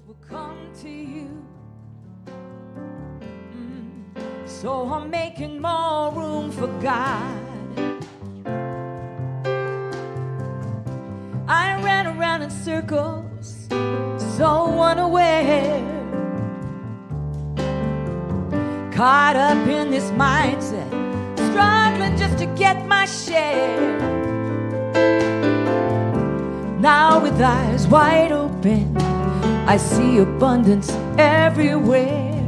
will come to you. So I'm making more room for God. I ran around in circles, so unaware, caught up in this mindset, struggling just to get my share. Now with eyes wide open, I see abundance everywhere.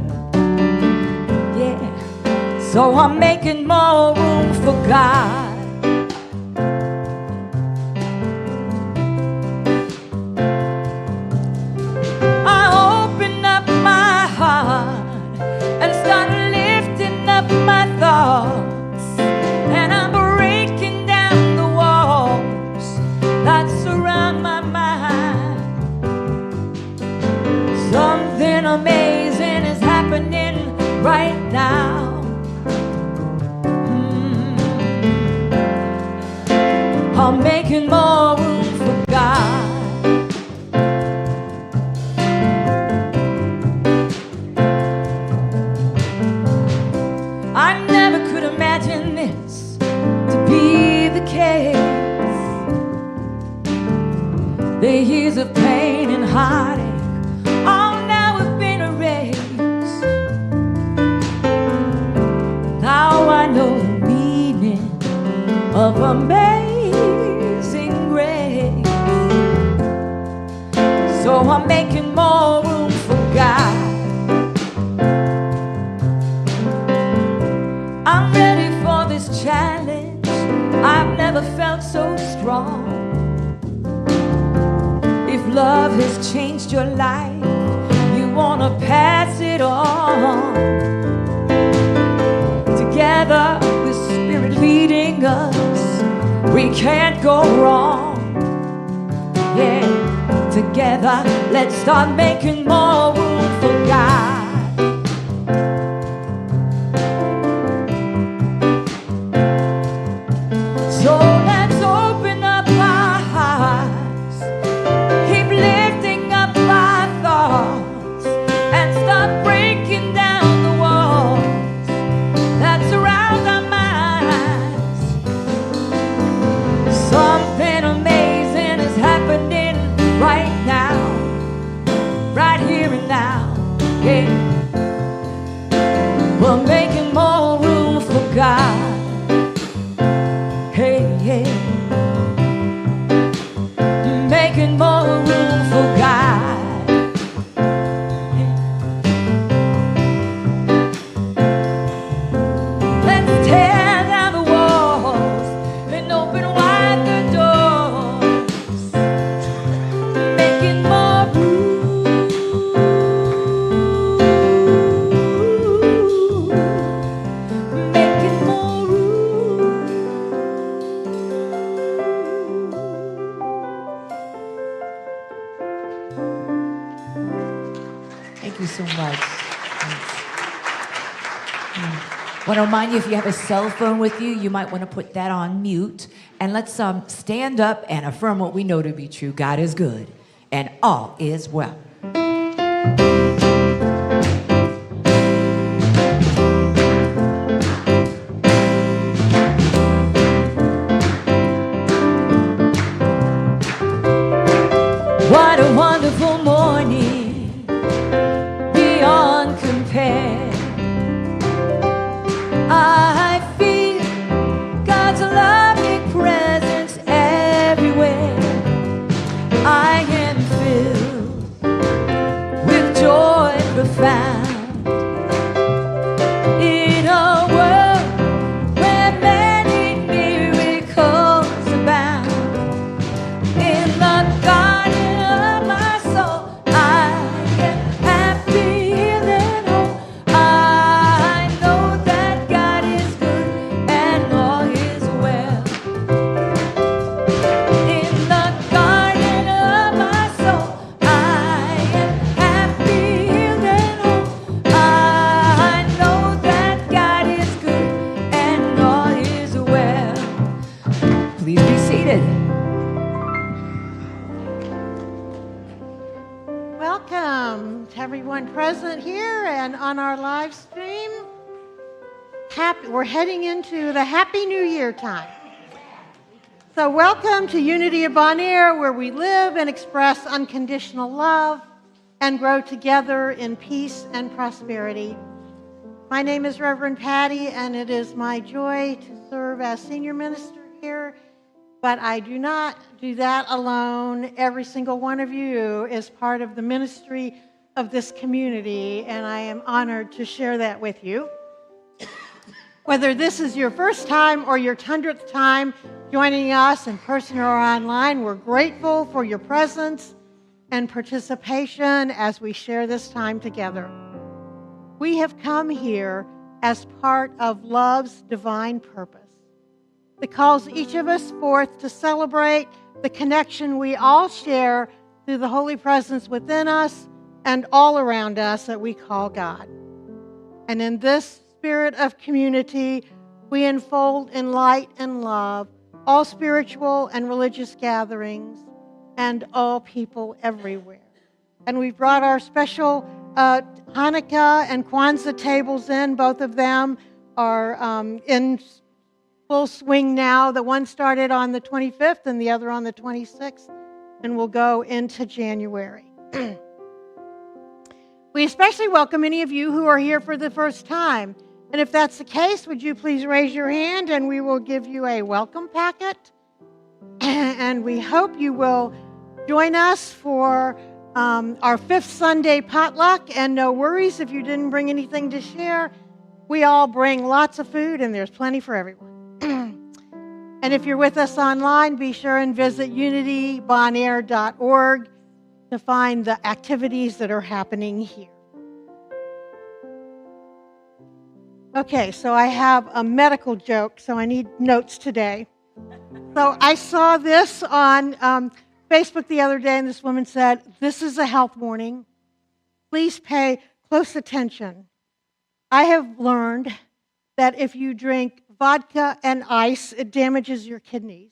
Yeah, so I'm making more room for God. I open up my heart and start lifting up my thoughts, and I'm breaking down the walls that surround my mind. Something amazing is happening right now. I'm making more room for God. I never could imagine this to be the case. The years of pain and heartache all now have been erased. Now I know the meaning of amazing grace. So I'm making more room for God. I'm ready for this challenge. I've never felt so strong. If love has changed your life, you wanna pass it on. Together with Spirit leading us, we can't go wrong. Yeah, together let's start making more room for God. So let's open up our hearts, keep lifting up our thoughts, and start breaking down the walls that surround our minds. Something amazing is happening right now, right here and now. Yeah, we're making more room for God. Hey, hey, making more room for God. Let's tear down the walls and open wide the doors, making more room, making more room. Thank you so much. Want to remind you, if you have a cell phone with you, you might want to put that on mute. And let's stand up and affirm what we know to be true. God is good, and all is well. What a wonderful morning, beyond compare. I feel God's loving presence everywhere. I am filled with joy. welcome to everyone present here and on our live stream. We're heading into the Happy New Year time. So welcome to Unity of Bonaire, where we live and express unconditional love and grow together in peace and prosperity. My name is Reverend Patty, and it is my joy to serve as senior minister here. But I do not do that alone. Every single one of you is part of the ministry of this community, and I am honored to share that with you. Whether this is your first time or your 100th time joining us in person or online, we're grateful for your presence and participation as we share this time together. We have come here as part of love's divine purpose that calls each of us forth to celebrate the connection we all share through the holy presence within us and all around us that we call God. And in this spirit of community, we unfold in light and love all spiritual and religious gatherings and all people everywhere. And we've brought our special Hanukkah and Kwanzaa tables in. Both of them are in full swing now. The one started on the 25th and the other on the 26th, and will go into January. We especially welcome any of you who are here for the first time. And if that's the case, would you please raise your hand and we will give you a welcome packet. And we hope you will join us for our 5th Sunday potluck. And no worries if you didn't bring anything to share. We all bring lots of food and there's plenty for everyone. And if you're with us online, be sure and visit unitybonaire.org to find the activities that are happening here. Okay, so I have a medical joke, so I need notes today. So I saw this on Facebook the other day, and this woman said, "This is a health warning. Please pay close attention. I have learned that if you drink vodka and ice, it damages your kidneys.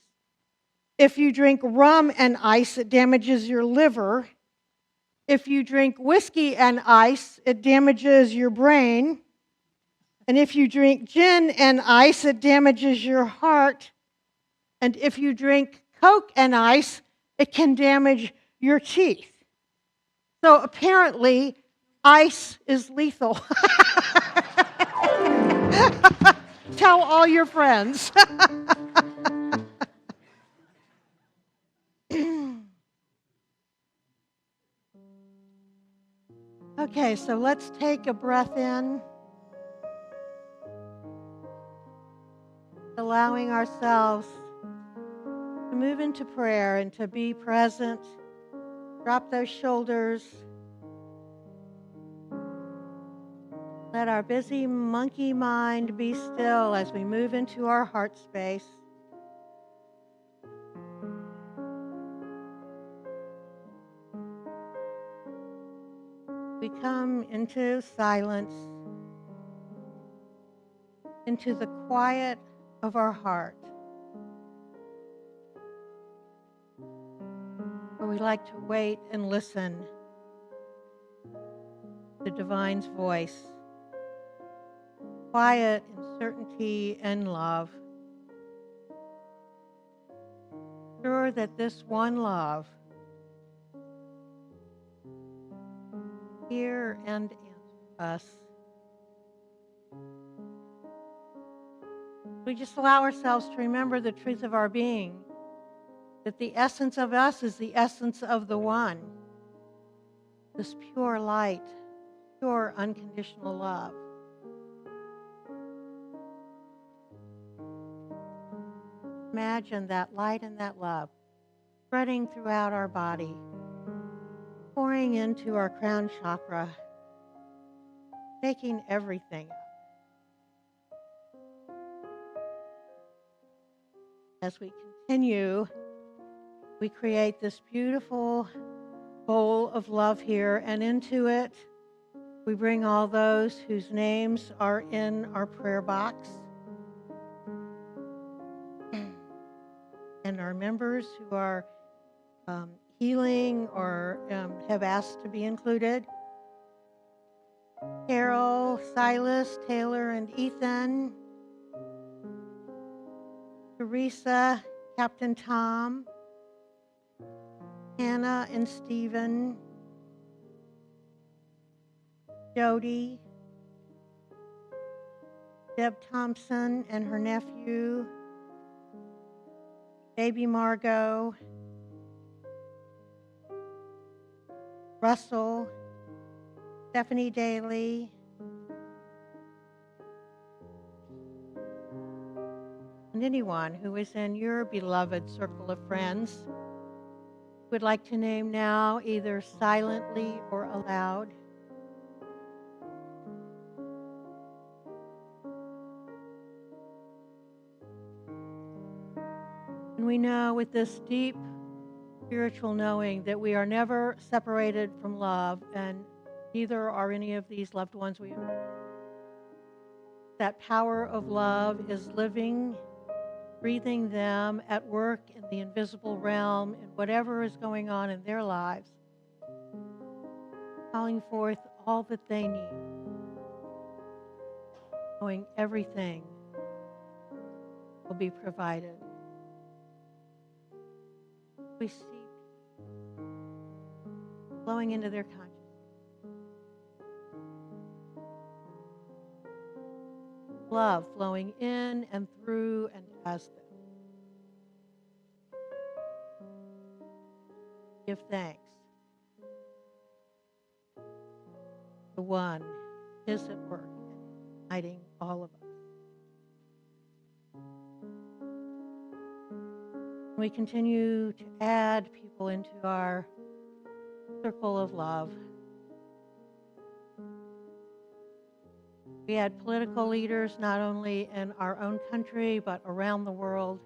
If you drink rum and ice, it damages your liver. If you drink whiskey and ice, it damages your brain. And if you drink gin and ice, it damages your heart. And if you drink Coke and ice, it can damage your teeth." So apparently, ice is lethal. Tell all your friends. Okay, so let's take a breath in, allowing ourselves to move into prayer and to be present. Drop those shoulders. Let our busy monkey mind be still as we move into our heart space. We come into silence, into the quiet of our heart, where we like to wait and listen to divine's voice. Quiet in certainty and love. Sure that this one love hear and answer us. We just allow ourselves to remember the truth of our being, that the essence of us is the essence of the one, this pure light, pure unconditional love. Imagine that light and that love spreading throughout our body, pouring into our crown chakra, taking everything up. As we continue, we create this beautiful bowl of love here, and into it, we bring all those whose names are in our prayer box, and our members who are healing or have asked to be included. Carol, Silas, Taylor, and Ethan. Teresa, Captain Tom, Hannah and Stephen, Jody, Deb Thompson and her nephew, baby Margot, Russell, Stephanie Daly, and anyone who is in your beloved circle of friends would like to name now, either silently or aloud. And we know with this deep spiritual knowing that we are never separated from love, and neither are any of these loved ones we have. That power of love is living, breathing them at work in the invisible realm and whatever is going on in their lives, calling forth all that they need, knowing everything will be provided. We see flowing into their consciousness. Love flowing in and through and as them. Give thanks. The one is at work, uniting all of us. We continue to add people into our circle of love. We add political leaders not only in our own country but around the world.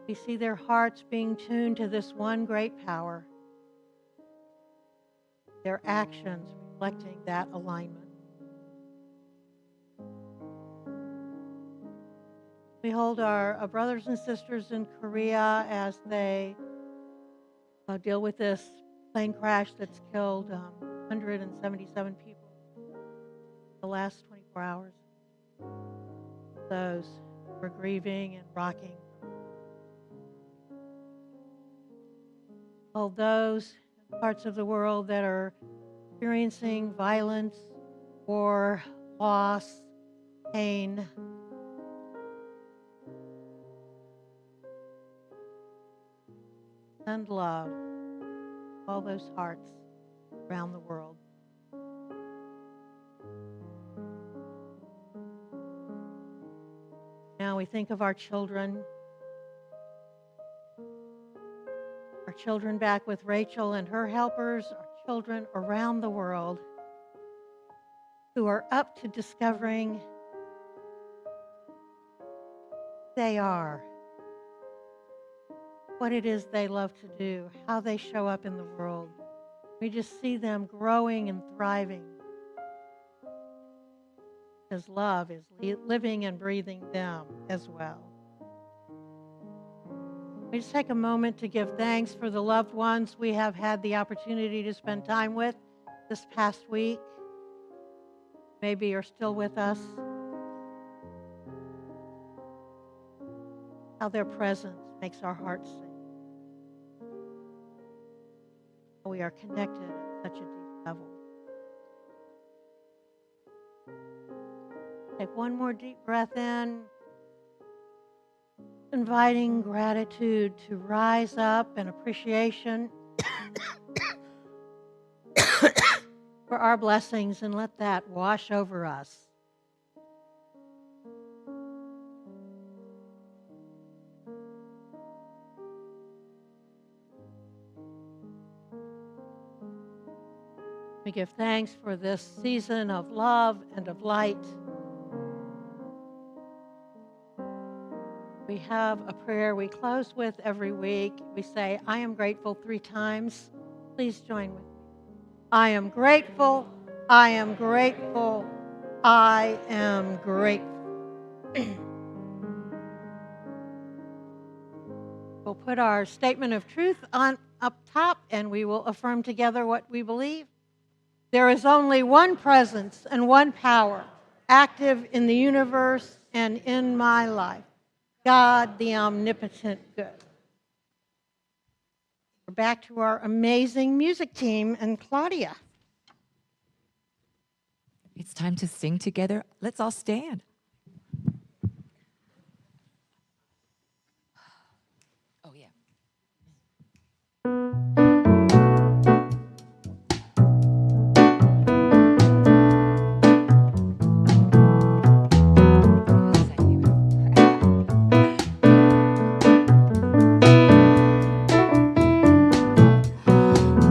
We see their hearts being tuned to this one great power, their actions reflecting that alignment. We hold our brothers and sisters in Korea as they deal with this plane crash that's killed 177 people in the last 24 hours. Those who are grieving and rocking. All those in parts of the world that are experiencing violence, war, loss, pain. Send love to all those hearts around the world. Now we think of our children back with Rachel and her helpers, our children around the world who are up to discovering who they are, what it is they love to do, how they show up in the world. We just see them growing and thriving because love is living and breathing them as well. We just take a moment to give thanks for the loved ones we have had the opportunity to spend time with this past week. Maybe you're still with us. How their presence makes our hearts sing. We are connected at such a deep level. Take one more deep breath in, inviting gratitude to rise up and appreciation for our blessings, and let that wash over us. We give thanks for this season of love and of light. We have a prayer we close with every week. We say, I am grateful 3 times. Please join with me. I am grateful. I am grateful. I am grateful. We'll put our statement of truth on up top, and we will affirm together what we believe. There is only one presence and one power active in the universe and in my life, God, the omnipotent good. We're back to our amazing music team and Claudia. It's time to sing together. Let's all stand. Oh, yeah.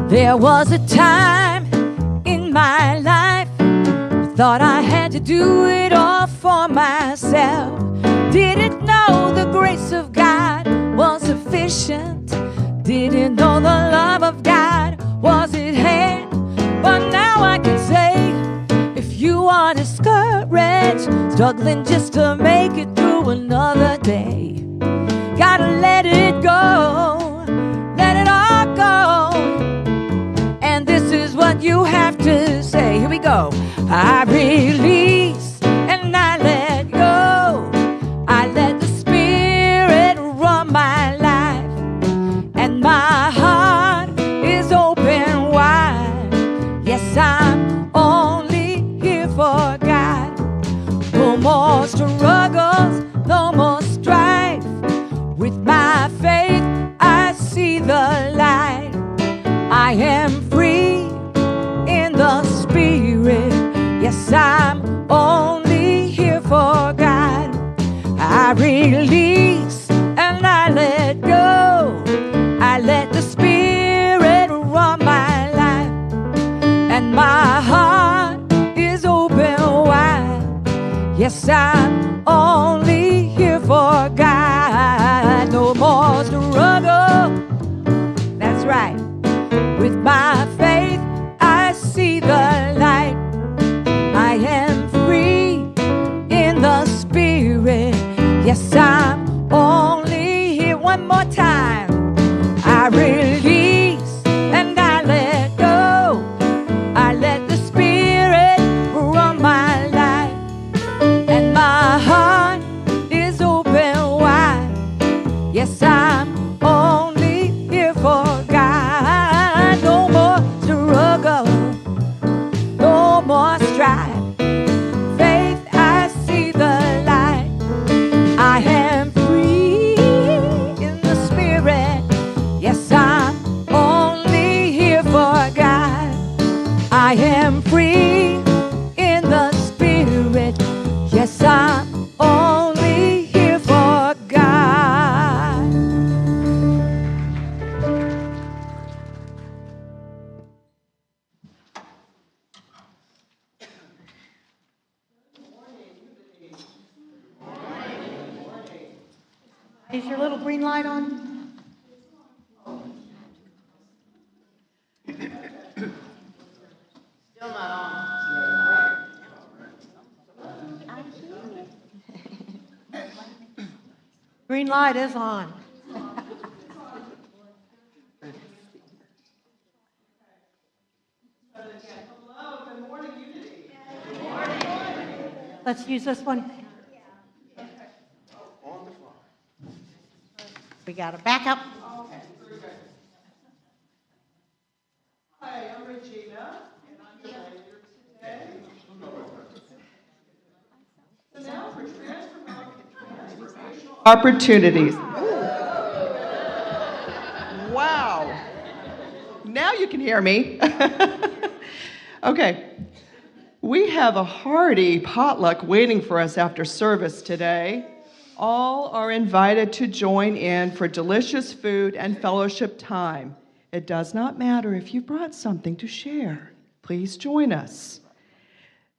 There was a time in my life thought I had to do it all for myself. Didn't know the grace of God was sufficient. Didn't know the love of God was at hand. But now I can say, if you are discouraged, struggling just to make it through another day, gotta let it go, let it all go. And this is what you have to say. Here we go. I release and I let go. I let the Spirit run my life, and my heart is open wide. Yes, I'm only here for God. No more struggles, no more strife. With my faith, I see the light. I am free in the Spirit. Yes, I'm only here for God. I release and I let go. I let the Spirit run my life, and my heart is open wide. Yes, I'm only here for God. No more struggle. That's right. With my faith, I see the light. I am free in the Spirit. Yes, I'm only here. One more time. I release and I let go. I let the Spirit run my life, and my heart is open wide. Yes, I'm only here for God. No more struggle, no more strife. Faith, I see the light. I am free in the Spirit. Yes, I'm only here for God. I am free in the Spirit. Yes, I'm only here for God. Is your little green light on? Still not on. Green light is on. Let's use this one. We got to back up. Hi, I'm Regina, and I'm your leader today. So now for transformational opportunities. Wow. Now you can hear me. Okay. We have a hearty potluck waiting for us after service today. All are invited to join in for delicious food and fellowship time. It does not matter if you brought something to share. Please join us.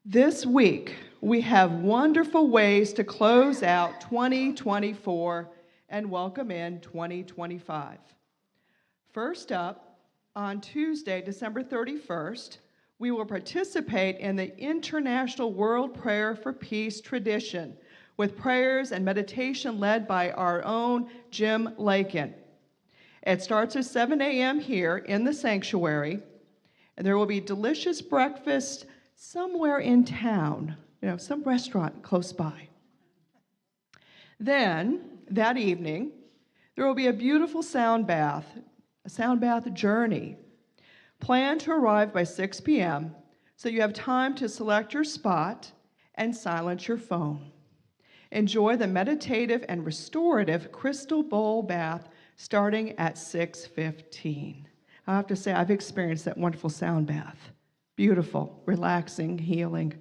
This week, we have wonderful ways to close out 2024 and welcome in 2025. First up, on Tuesday, December 31st, we will participate in the International World Prayer for Peace tradition with prayers and meditation led by our own Jim Lakin. It starts at 7 a.m. here in the sanctuary, and there will be delicious breakfast somewhere in town, some restaurant close by. Then, that evening, there will be a beautiful sound bath, a sound bath journey. Plan to arrive by 6 p.m. so you have time to select your spot and silence your phone. Enjoy the meditative and restorative crystal bowl bath starting at 6:15. I have to say, I've experienced that wonderful sound bath. Beautiful, relaxing, healing.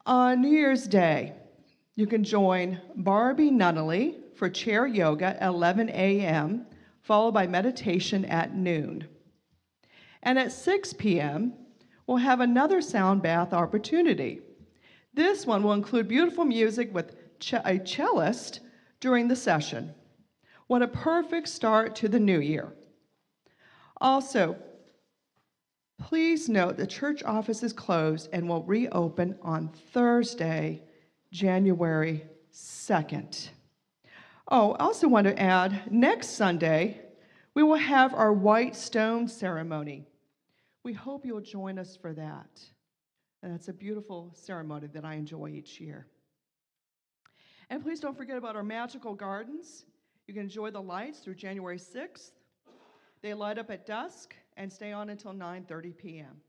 On New Year's Day, you can join Barbie Nunnally for chair yoga at 11 a.m., followed by meditation at noon. And at 6 p.m., we'll have another sound bath opportunity. This one will include beautiful music with a cellist during the session. What a perfect start to the new year. Also, please note the church office is closed and will reopen on Thursday, January 2nd. Oh, I also want to add, next Sunday, we will have our white stone ceremony. We hope you'll join us for that. And it's a beautiful ceremony that I enjoy each year. And please don't forget about our magical gardens. You can enjoy the lights through January 6th. They light up at dusk and stay on until 9:30 p.m.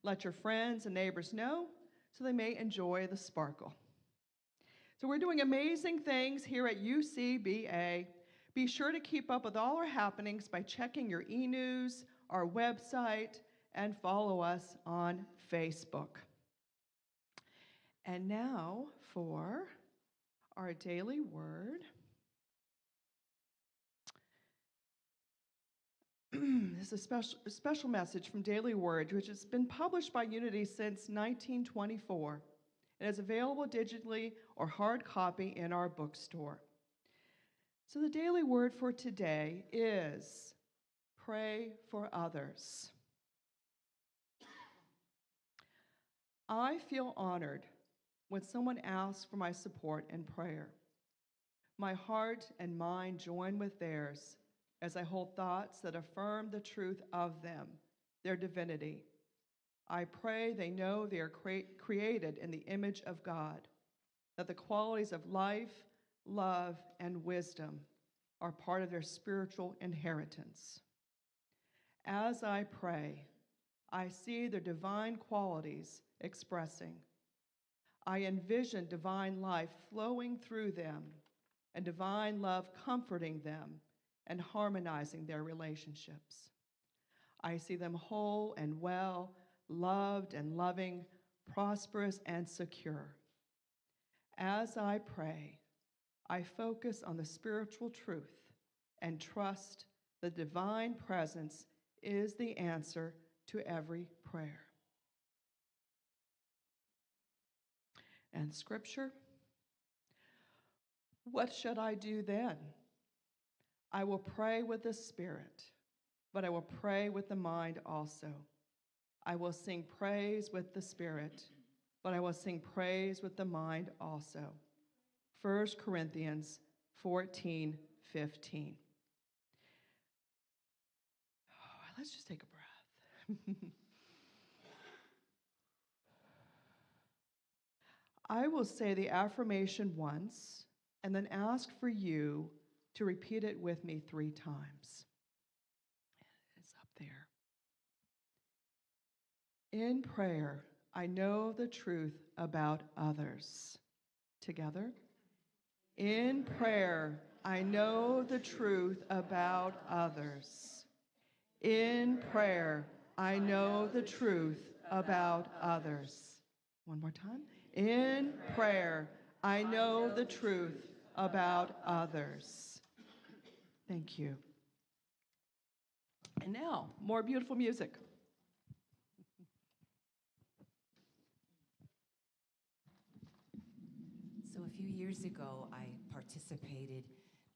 Let your friends and neighbors know so they may enjoy the sparkle. So we're doing amazing things here at UCBA. Be sure to keep up with all our happenings by checking your e-news, our website, and follow us on Facebook. And now for our daily word. This is a special message from Daily Word, which has been published by Unity since 1924. It is available digitally or hard copy in our bookstore. So the daily word for today is pray for others. I feel honored when someone asks for my support and prayer. My heart and mind join with theirs as I hold thoughts that affirm the truth of them, their divinity. I pray they know they are created in the image of God, that the qualities of life, love, and wisdom are part of their spiritual inheritance. As I pray, I see their divine qualities expressing. I envision divine life flowing through them and divine love comforting them and harmonizing their relationships. I see them whole and well, loved and loving, prosperous and secure. As I pray, I focus on the spiritual truth and trust the divine presence is the answer to every prayer. And scripture, what should I do then? I will pray with the Spirit, but I will pray with the mind also. I will sing praise with the Spirit, but I will sing praise with the mind also. 1 Corinthians 14:15. Let's just take a breath. I will say the affirmation once and then ask for you to repeat it with me 3 times. It's up there. In prayer, I know the truth about others. Together. In prayer, I know the truth about others. In prayer, I know the truth about others. One more time. In prayer, I know the truth about others. Thank you. And now, more beautiful music. So a few years ago, I participated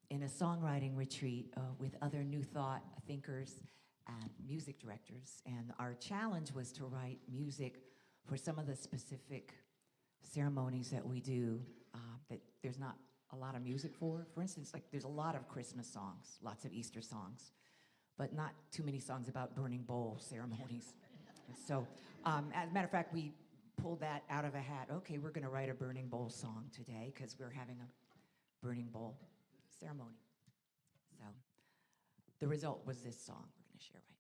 in a songwriting retreat with other New Thought thinkers and music directors. And our challenge was to write music for some of the specific ceremonies that we do, that there's not a lot of music for. For instance, like there's a lot of Christmas songs, lots of Easter songs, but not too many songs about burning bowl ceremonies. So, as a matter of fact, we pulled that out of a hat. Okay, we're going to write a burning bowl song today because we're having a burning bowl ceremony. So, the result was this song we're going to share right now.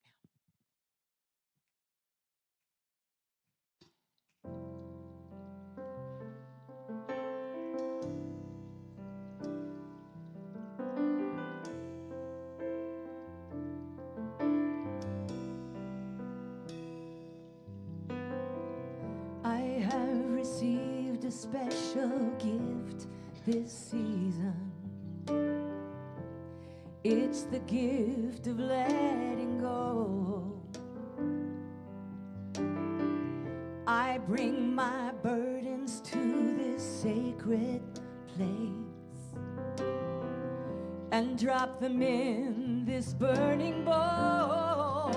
I have received a special gift this season. It's the gift of letting go. I bring my burdens to this sacred place and drop them in this burning bowl.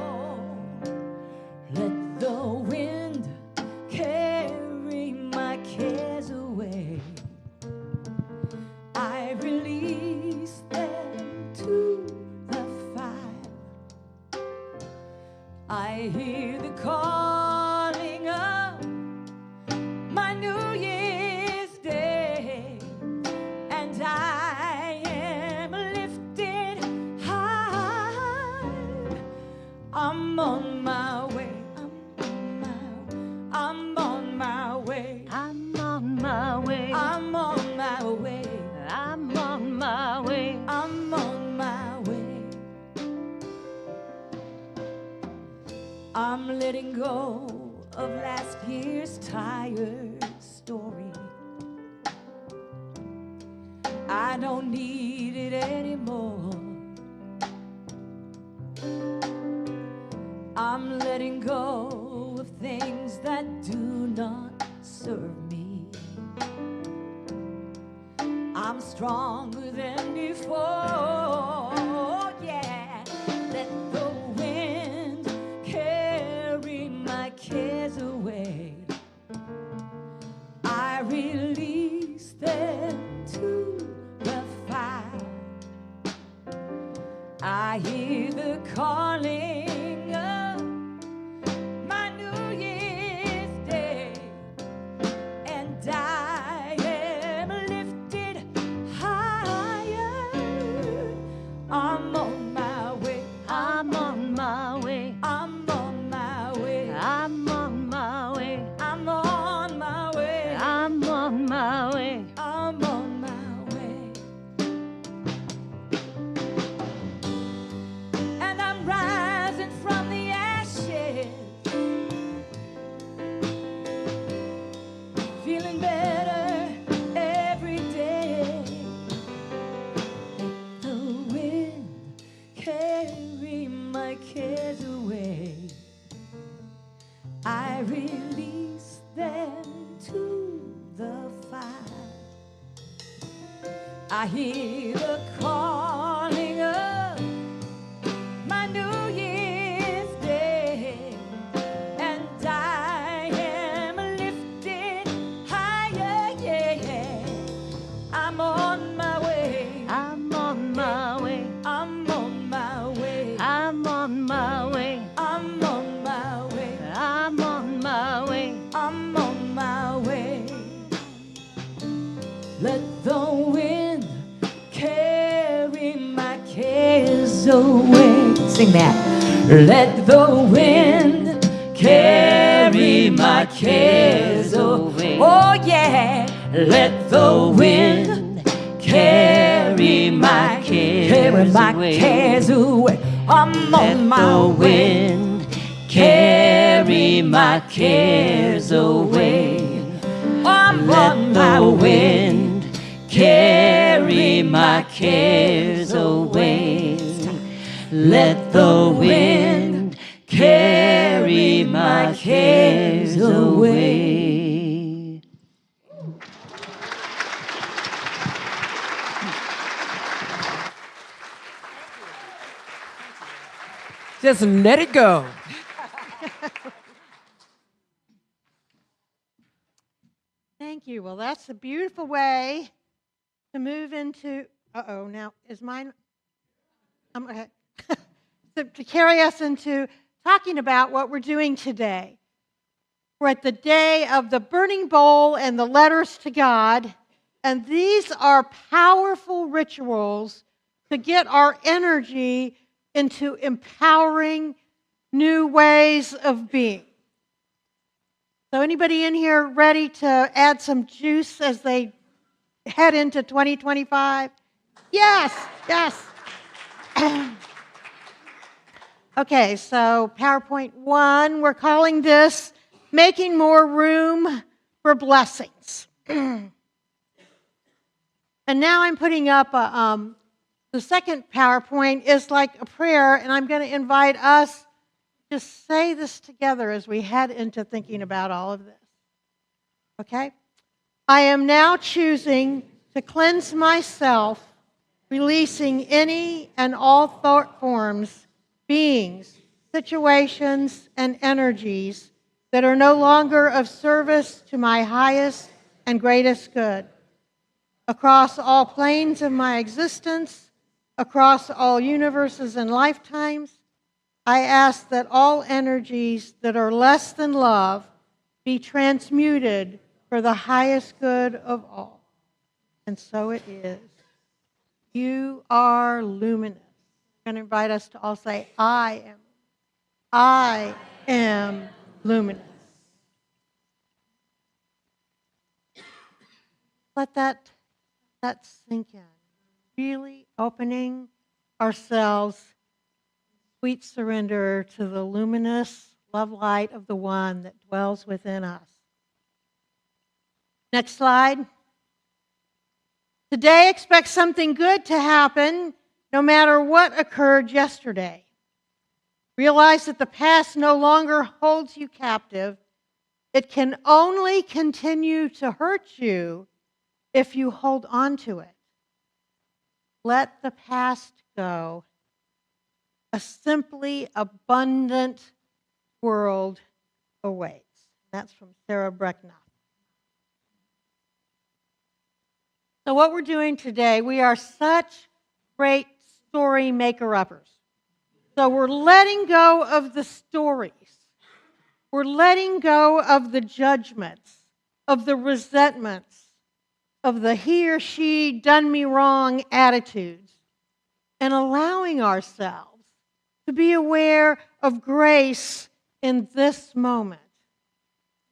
Let the wind carry my cares away. I release them to the fire. I hear the calling of my New Year's Day, and I am lifted high. I'm on my way. I'm on my way. I'm on my way. I'm on my way. I'm on my way. I'm on my way. I'm letting go of last year's tired story. I don't need it anymore. I'm letting go of things that do not serve me. I'm stronger than before, yeah. Let the wind carry my cares away. I release them to the fire. I hear the calling of my New Year's Day, and I am lifted higher. I'm on my way. I'm on my way. I'm on my way. I'm on my way. I'm on my way. I'm on my way. I'm on my way. And I'm rising from the ashes, feeling better every day. Let the wind carry my cares away. I release them to the fire. I hear the calling of my New Year's Day, and I am lifted higher, yeah. I'm on my way. I'm on my way. I'm on my way. I'm on my way. I'm on my way. I'm on my way. I'm on my way. Let the wind carry my cares away. Sing that. Let the wind carry my cares away. Oh yeah. Let the wind carry my cares away. I'm on my way. Carry my cares away. I'm on my way. Carry my cares away. Let the wind carry my cares away. Just let it go. Thank you. Well, that's a beautiful way to move into, now is mine, okay. To carry us into talking about what we're doing today. We're at the day of the burning bowl and the letters to God, and these are powerful rituals to get our energy into empowering new ways of being. So anybody in here ready to add some juice as they head into 2025? Yes, yes. Okay, so PowerPoint 1, we're calling this Making More Room for Blessings. And now I'm putting up the second PowerPoint is like a prayer, and I'm going to invite us to say this together as we head into thinking about all of this. Okay? I am now choosing to cleanse myself, releasing any and all thought forms, beings, situations, and energies that are no longer of service to my highest and greatest good. Across all planes of my existence, across all universes and lifetimes, I ask that all energies that are less than love be transmuted for the highest good of all. And so it is. You are luminous. I'm going to invite us to all say, I am luminous. Let that sink in. Really opening ourselves, sweet surrender to the luminous love light of the one that dwells within us. Next slide. Today, expect something good to happen no matter what occurred yesterday. Realize that the past no longer holds you captive. It can only continue to hurt you if you hold on to it. Let the past go. A simply abundant world awaits. That's from Sarah Brecknoff. So what we're doing today, we are such great story maker-uppers. So we're letting go of the stories. We're letting go of the judgments, of the resentments, of the he or she done me wrong attitudes, and allowing ourselves to be aware of grace in this moment.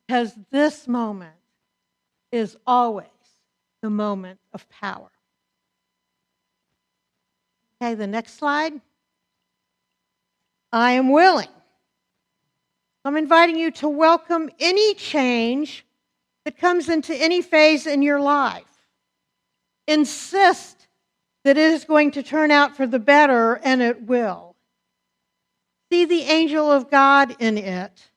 Because this moment is always the moment of power. Okay, the next slide. I am willing. I'm inviting you to welcome any change that comes into any phase in your life. Insist that it is going to turn out for the better, and it will. See the angel of God in it,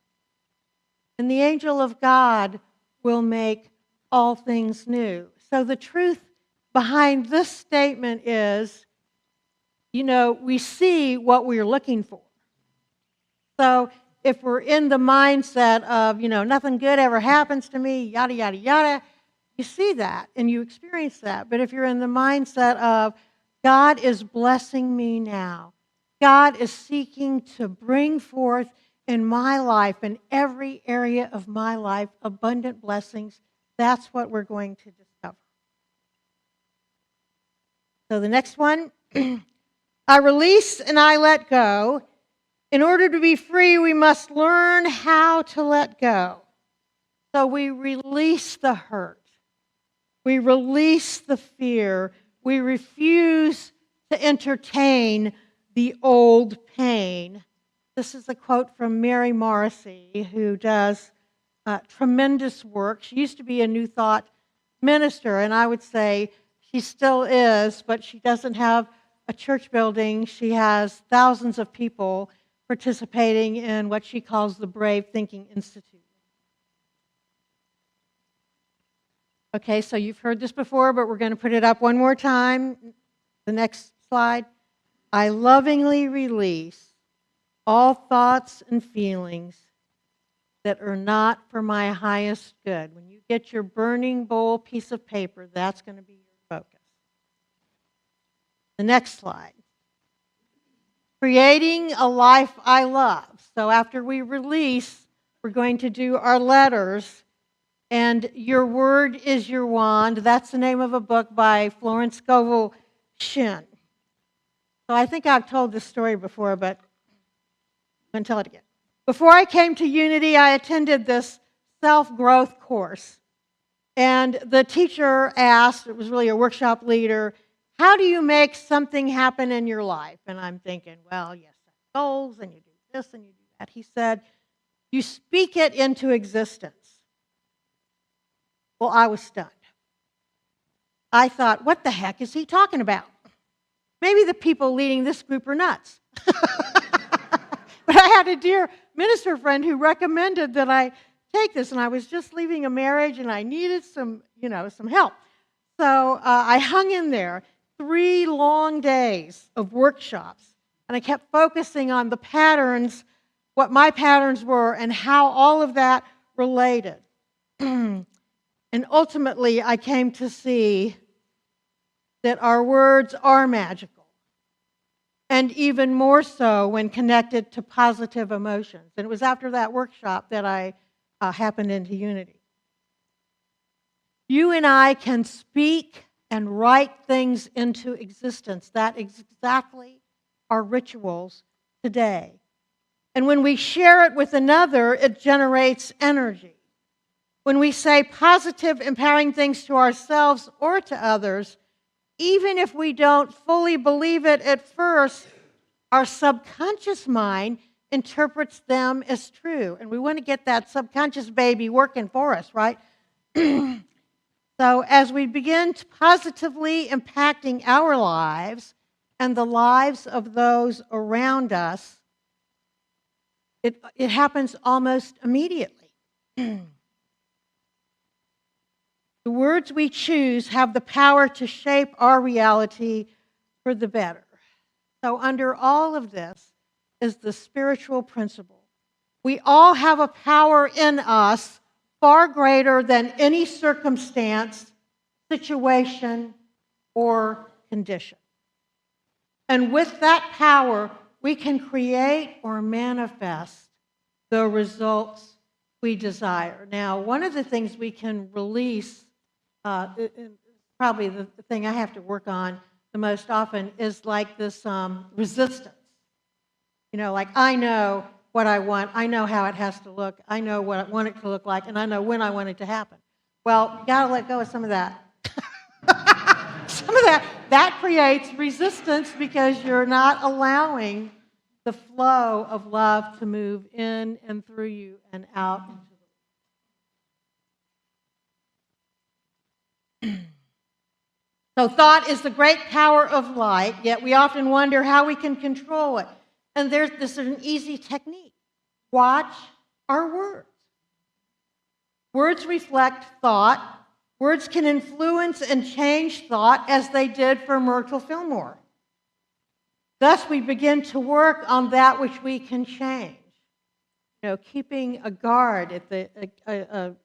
and the angel of God will make all things new. So the truth behind this statement is, we see what we're looking for. So if we're in the mindset of, nothing good ever happens to me, yada, yada, yada, you see that and you experience that. But if you're in the mindset of, God is blessing me now, God is seeking to bring forth in my life, in every area of my life, abundant blessings, that's what we're going to discover. So the next one, I release and I let go. In order to be free, we must learn how to let go. So we release the hurt. We release the fear. We refuse to entertain the old pain. This is a quote from Mary Morrissey, who does tremendous work. She used to be a New Thought minister, and I would say she still is, but she doesn't have a church building. She has thousands of people participating in what she calls the Brave Thinking Institute. Okay, so you've heard this before, but we're going to put it up one more time. The next slide. I lovingly release all thoughts and feelings that are not for my highest good. When you get your burning bowl piece of paper, that's going to be your focus. The next slide. Creating a life I love. So after we release, we're going to do our letters. And Your Word is Your Wand. That's the name of a book by Florence Scovel Shinn. So I think I've told this story before, but I'm going to tell it again. Before I came to Unity, I attended this self-growth course. And the teacher asked, it was really a workshop leader, how do you make something happen in your life? And I'm thinking, well, you set goals and you do this and you do that. He said, you speak it into existence. Well, I was stunned. I thought, what the heck is he talking about? Maybe the people leading this group are nuts. But I had a dear minister friend who recommended that I take this, and I was just leaving a marriage, and I needed some help. So I hung in there 3 long days of workshops, and I kept focusing on the patterns, what my patterns were, and how all of that related. And ultimately, I came to see that our words are magical, and even more so when connected to positive emotions. And it was after that workshop that I happened into Unity. You and I can speak and write things into existence. That is exactly our rituals today. And when we share it with another, it generates energy. When we say positive, empowering things to ourselves or to others, even if we don't fully believe it at first, our subconscious mind interprets them as true. And we want to get that subconscious baby working for us, right? So as we begin to positively impacting our lives and the lives of those around us, it happens almost immediately. The words we choose have the power to shape our reality for the better. So under all of this is the spiritual principle. We all have a power in us far greater than any circumstance, situation, or condition. And with that power, we can create or manifest the results we desire. Now, one of the things we can release, probably the thing I have to work on the most often, is like this resistance. You know, like I know what I want, I know how it has to look, I know what I want it to look like, and I know when I want it to happen. Well, you got to let go of some of that. Some of that creates resistance because you're not allowing the flow of love to move in and through you and out into the world. So thought is the great power of light, yet we often wonder how we can control it. And this is an easy technique. Watch our words. Words reflect thought. Words can influence and change thought as they did for Myrtle Fillmore. Thus, we begin to work on that which we can change. You know, keeping a guard at a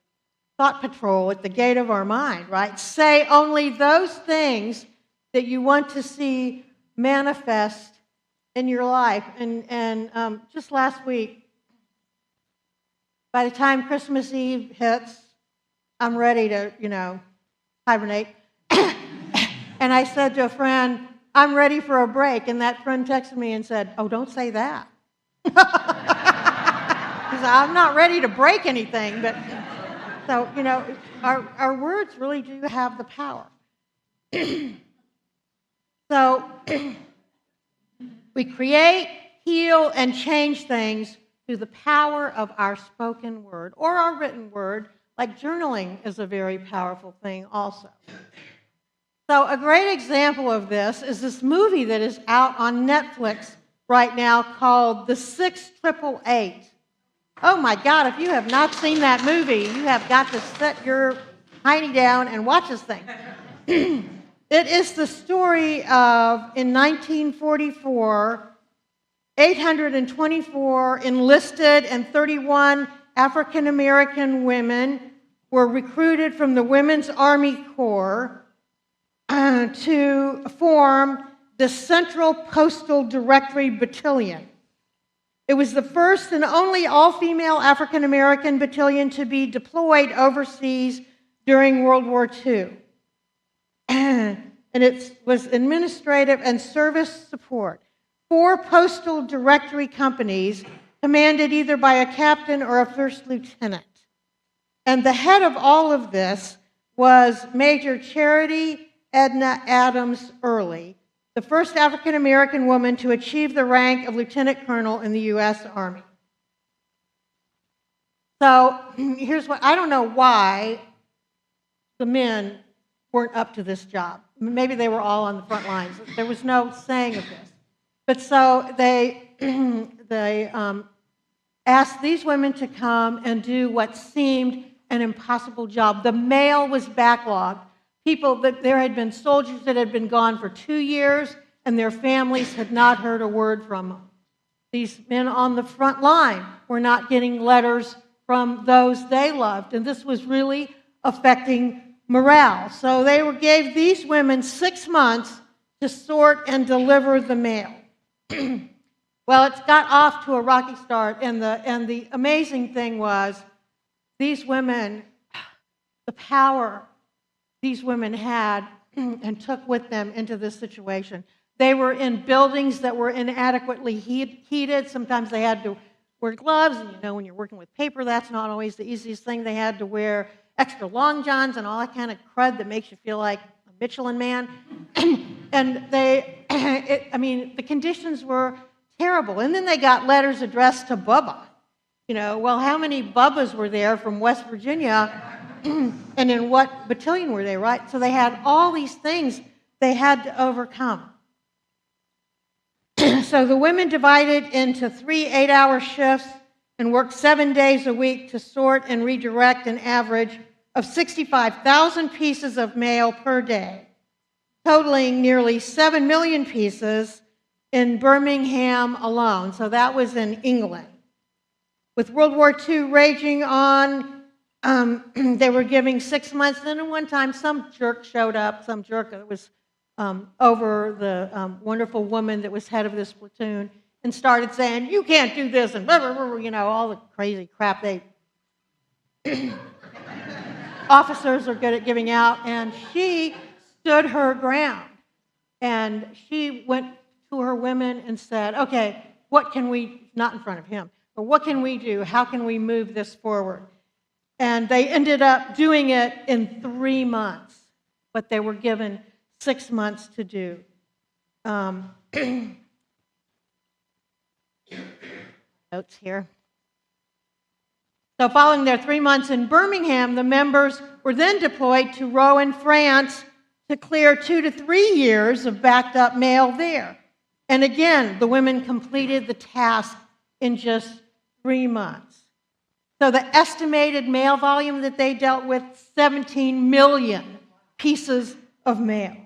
thought patrol at the gate of our mind, right? Say only those things that you want to see manifest in your life. And just last week, by the time Christmas Eve hits, I'm ready to, hibernate. And I said to a friend, I'm ready for a break. And that friend texted me and said, oh, don't say that. Because I'm not ready to break anything. But so, our words really do have the power. So we create, heal, and change things through the power of our spoken word or our written word. Like journaling is a very powerful thing also. So a great example of this is this movie that is out on Netflix right now called The 6888. Oh my God, if you have not seen that movie, you have got to set your hiney down and watch this thing. It is the story of, in 1944, 824 enlisted and 31 African American women were recruited from the Women's Army Corps to form the Central Postal Directory Battalion. It was the first and only all-female African-American battalion to be deployed overseas during World War II. And it was administrative and service support. 4 postal directory companies commanded either by a captain or a first lieutenant. And the head of all of this was Major Charity Edna Adams Early, the first African-American woman to achieve the rank of lieutenant colonel in the U.S. Army. So here's what, I don't know why the men weren't up to this job. Maybe they were all on the front lines. There was no saying of this. But so they asked these women to come and do what seemed an impossible job. The mail was backlogged. There had been soldiers that had been gone for 2 years, and their families had not heard a word from them. These men on the front line were not getting letters from those they loved, and this was really affecting morale. So they gave these women 6 months to sort and deliver the mail. Well, it's got off to a rocky start, and the amazing thing was these women, the power these women had and took with them into this situation. They were in buildings that were inadequately heated. Sometimes they had to wear gloves, and you know when you're working with paper, that's not always the easiest thing. They had to wear extra long johns and all that kind of crud that makes you feel like a Michelin man. And the conditions were terrible. And then they got letters addressed to Bubba. You know, well, how many Bubbas were there from West Virginia? And in what battalion were they, right? So they had all these things they had to overcome. So the women divided into 3 8-hour shifts and worked 7 days a week to sort and redirect an average of 65,000 pieces of mail per day, totaling nearly 7 million pieces in Birmingham alone. So that was in England. With World War II raging on, they were giving 6 months. Then at one time, some jerk showed up, some jerk that was over the wonderful woman that was head of this platoon, and started saying, you can't do this, and blah, blah, blah, you know, all the crazy crap they officers are good at giving out. And she stood her ground. And she went to her women and said, okay, what can we, not in front of him, but what can we do? How can we move this forward? And they ended up doing it in 3 months, but they were given 6 months to do. Notes here. So following their 3 months in Birmingham, the members were then deployed to Rouen, France, to clear 2 to 3 years of backed up mail there. And again, the women completed the task in just 3 months. So the estimated mail volume that they dealt with, 17 million pieces of mail.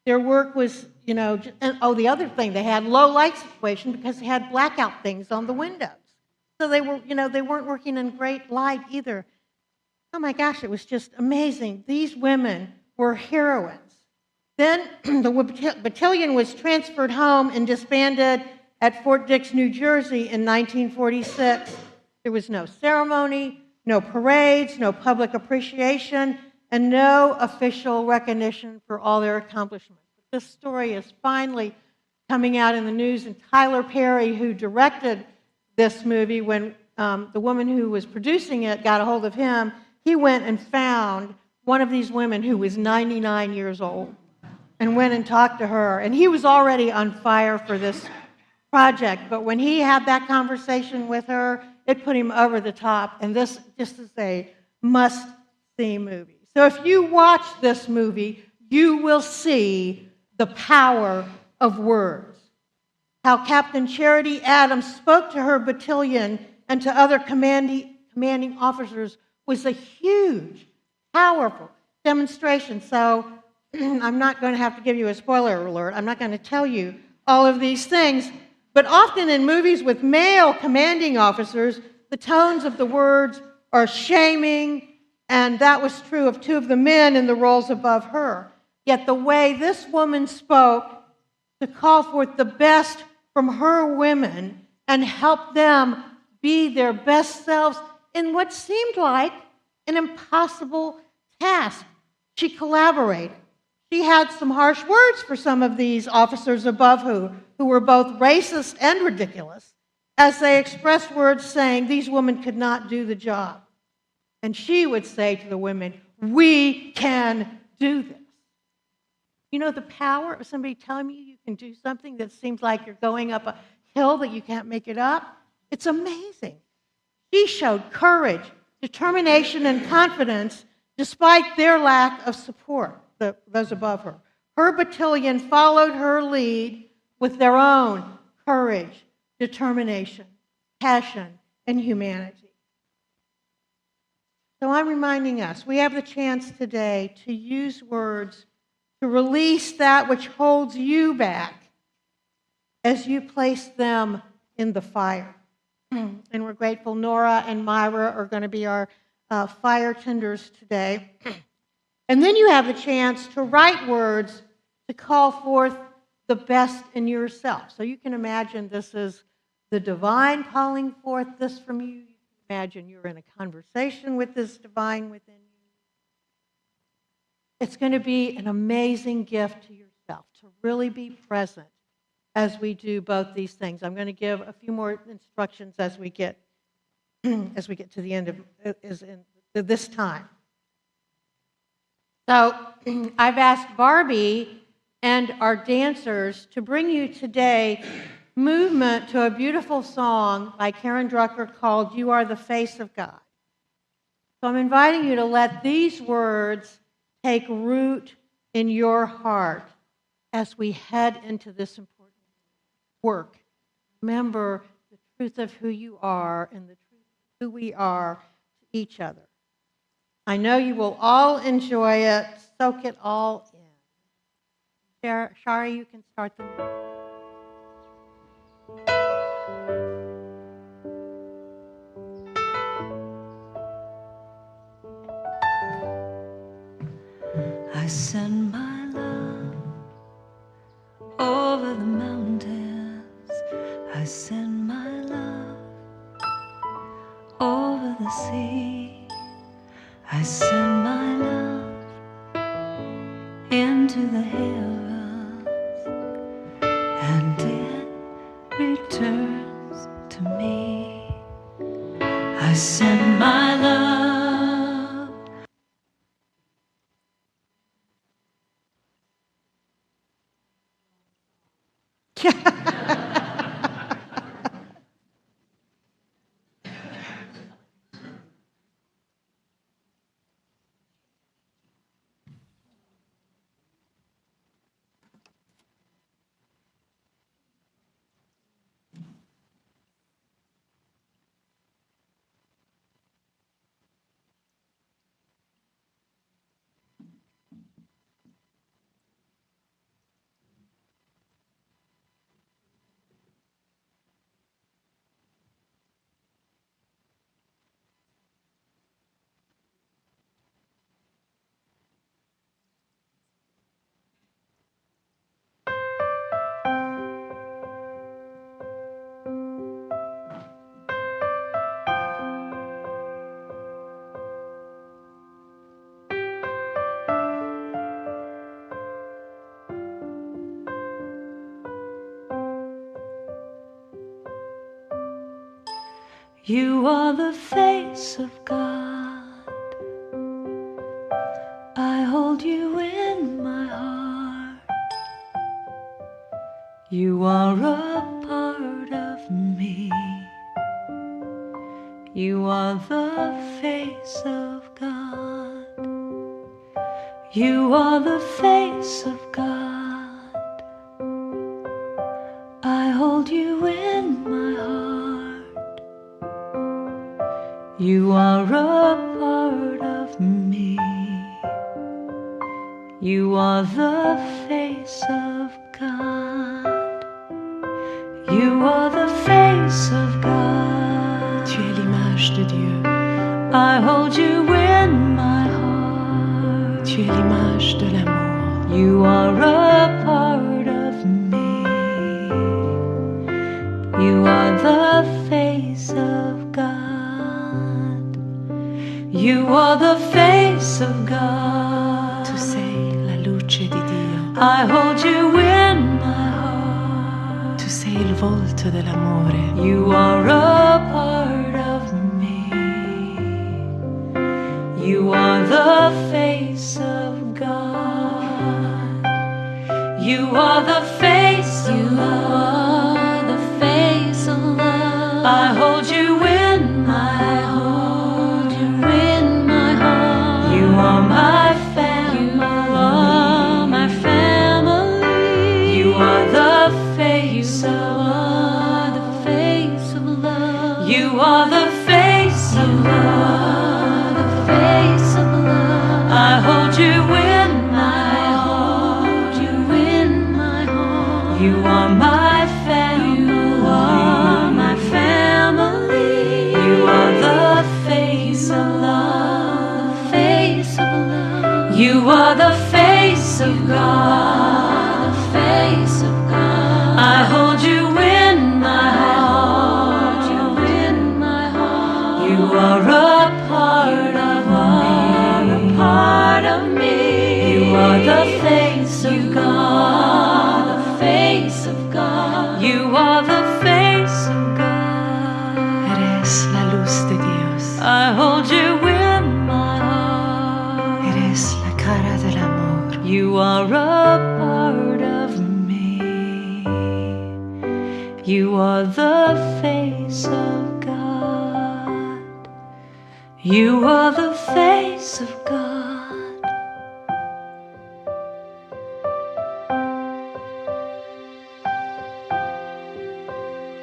Their work was, you know, and the other thing, they had low light situation because they had blackout things on the windows. So they were, they weren't working in great light either. Oh my gosh, it was just amazing. These women were heroines. Then the battalion was transferred home and disbanded at Fort Dix, New Jersey in 1946. There was no ceremony, no parades, no public appreciation, and no official recognition for all their accomplishments. This story is finally coming out in the news, and Tyler Perry, who directed this movie, when the woman who was producing it got a hold of him, he went and found one of these women who was 99 years old and went and talked to her. And he was already on fire for this project, but when he had that conversation with her, it put him over the top, and this just is a must-see movie. So if you watch this movie, you will see the power of words. How Captain Charity Adams spoke to her battalion and to other commanding officers was a huge, powerful demonstration. So I'm not going to have to give you a spoiler alert. I'm not going to tell you all of these things. But often in movies with male commanding officers, the tones of the words are shaming, and that was true of 2 of the men in the roles above her. Yet the way this woman spoke to call forth the best from her women and help them be their best selves in what seemed like an impossible task. She collaborated. She had some harsh words for some of these officers above who were both racist and ridiculous, as they expressed words saying these women could not do the job. And she would say to the women, "We can do this." You know the power of somebody telling you you can do something that seems like you're going up a hill that you can't make it up? It's amazing. She showed courage, determination, and confidence despite their lack of support, those above her. Her battalion followed her lead with their own courage, determination, passion, and humanity. So I'm reminding us, we have the chance today to use words to release that which holds you back as you place them in the fire. And we're grateful Nora and Myra are going to be our fire tenders today. And then you have the chance to write words to call forth the best in yourself. So you can imagine this is the divine calling forth this from you. You can imagine you're in a conversation with this divine within you. It's going to be an amazing gift to yourself to really be present as we do both these things. I'm going to give a few more instructions as we get to the end of this time. So I've asked Barbie and our dancers to bring you today movement to a beautiful song by Karen Drucker called "You Are the Face of God." So I'm inviting you to let these words take root in your heart as we head into this important work. Remember the truth of who you are and the truth of who we are to each other. I know you will all enjoy it. Soak it all in. Shari, you can start the music. I send my love over the mountains. I send my love over the sea. I send my love into the heavens, and it returns to me. I send my love. You are the face of God. I hold you in my heart. You are a part of me. You are the face of God. You are the face of God. I hold you in my heart. You are a part of me. You are the face of God. You are the face of God. Tu es l'image de Dieu. I hold you in my heart. Tu es l'image de l'amour. You are a part of me. You are the face of God. Tu sei la luce di Dio. I hold you in my heart. Tu sei il volto dell'amore. You are a part of me. You are the face of God. You are the face of love. The face of love. I hold you in my heart. You are my family. You are my family. You are the face of love. The face of love. You are the face of love. The face of love. I hold you in my heart. You in my heart. You are my family. You are my family. You are the face of love. The face of love. You are the face of God. The face of God. I hold you in my heart. You in my heart. You are a part of me. A part of me. You are the face of God. The face of God. You are the face of God. Eres la luz de Dios. I hold you in my heart. Eres la cara del amor. You are a part of me. You are the face of God. You are the face of God.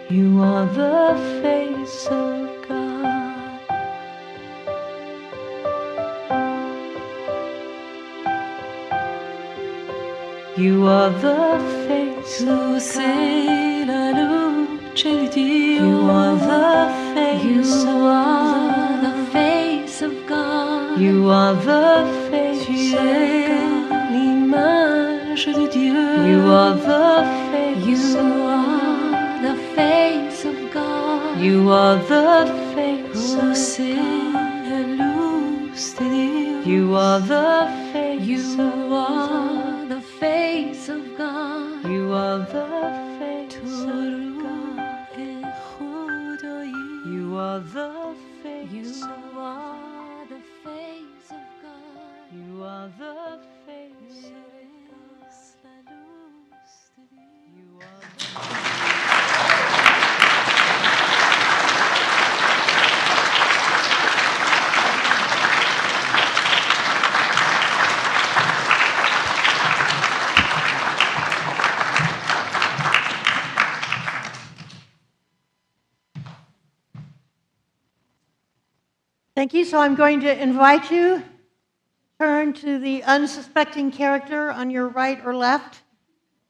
You are the face of God. You are the face of Sei la luce di Dio. You are the face You of are God. the face of God. You are the face Tu of es God. l'image de Dieu. You are the face You of God. are the face of God. You are the face Oh, of c'est God. la luz de Dios. You are the face You of God. are the face of God. You are the face Tu of God. روح خدایی. You are the You face of God. are the face of God. You are the face of God. Eres la luz de Dios. You are the Thank you. So I'm going to invite you to turn to the unsuspecting character on your right or left,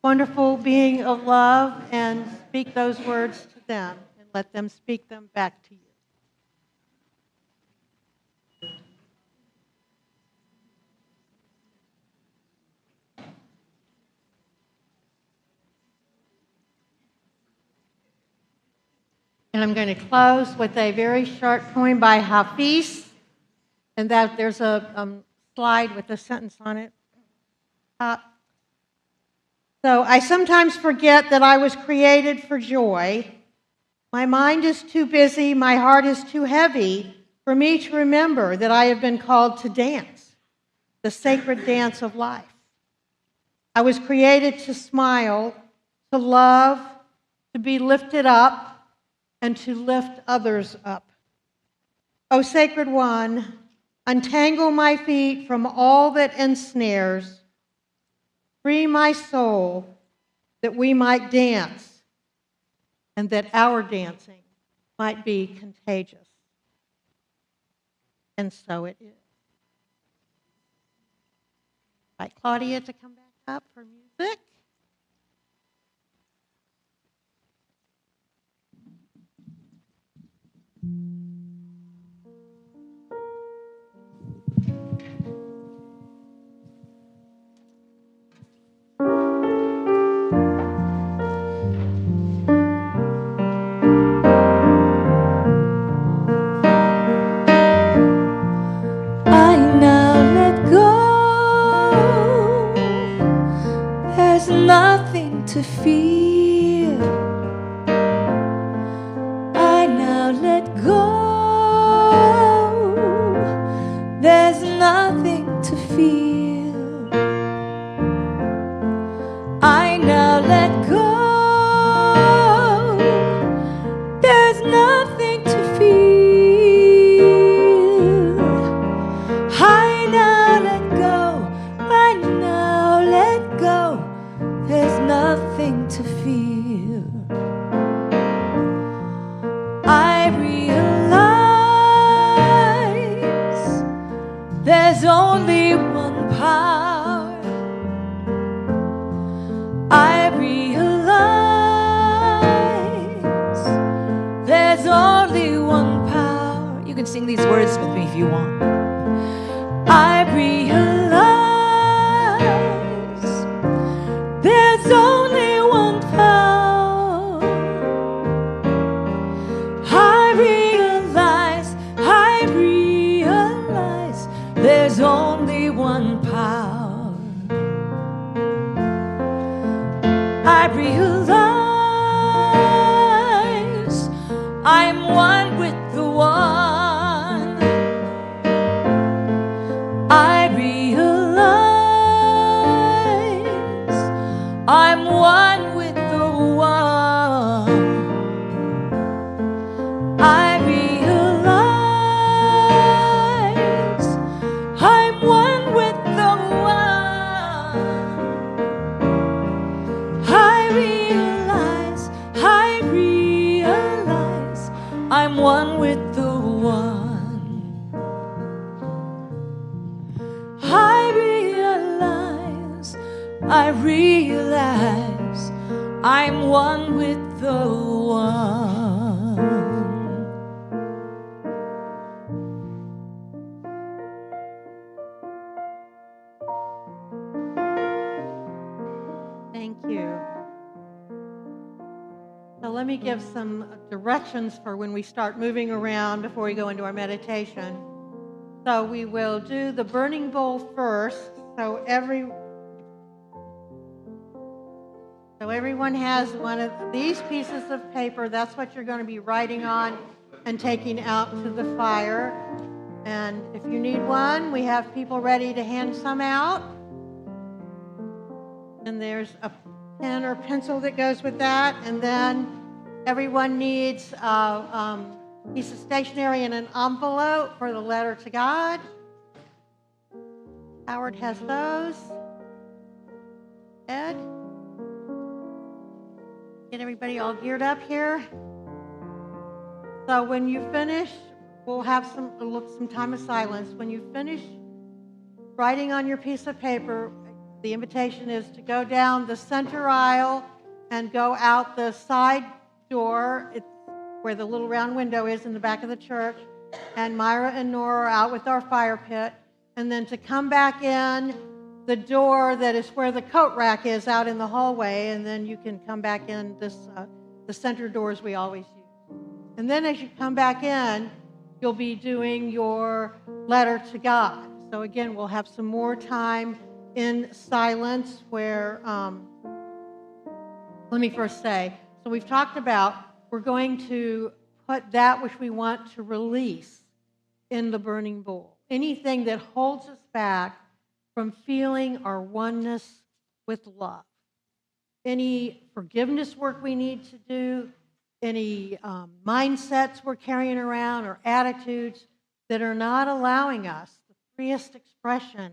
wonderful being of love, and speak those words to them and let them speak them back to you. And I'm going to close with a very short poem by Hafiz, and that there's a slide with a sentence on it. So I sometimes forget that I was created for joy. My mind is too busy, my heart is too heavy for me to remember that I have been called to dance, the sacred dance of life. I was created to smile, to love, to be lifted up, and to lift others up. O Sacred One, untangle my feet from all that ensnares. Free my soul that we might dance and that our dancing might be contagious. And so it is. Invite Claudia to come back up for music. can sing these words with me if you want. I realize there's only one power. I realize there's only one power. I realize I'm one with the one. I realize I'm one with the one. I realize I'm one with the one. I realize I'm one with the one. I realize I'm one with the one. Thank you. So let me give some directions for when we start moving around before we go into our meditation. So we will do the burning bowl first. So everyone has one of these pieces of paper. That's what you're going to be writing on and taking out to the fire. And if you need one, we have people ready to hand some out. And there's a pen or pencil that goes with that. And then everyone needs a piece of stationery and an envelope for the letter to God. Howard has those. Ed? Get everybody all geared up here. So when you finish, we'll have some time of silence. When you finish writing on your piece of paper, the invitation is to go down the center aisle and go out the side door. It's where the little round window is in the back of the church. And Myra and Nora are out with our fire pit. And then to come back in the door that is where the coat rack is out in the hallway, and then you can come back in the center doors we always use. And then as you come back in, you'll be doing your letter to God. So again, we'll have some more time in silence where, let me first say, so we've talked about we're going to put that which we want to release in the burning bowl. Anything that holds us back from feeling our oneness with love. Any forgiveness work we need to do, any mindsets we're carrying around or attitudes that are not allowing us the freest expression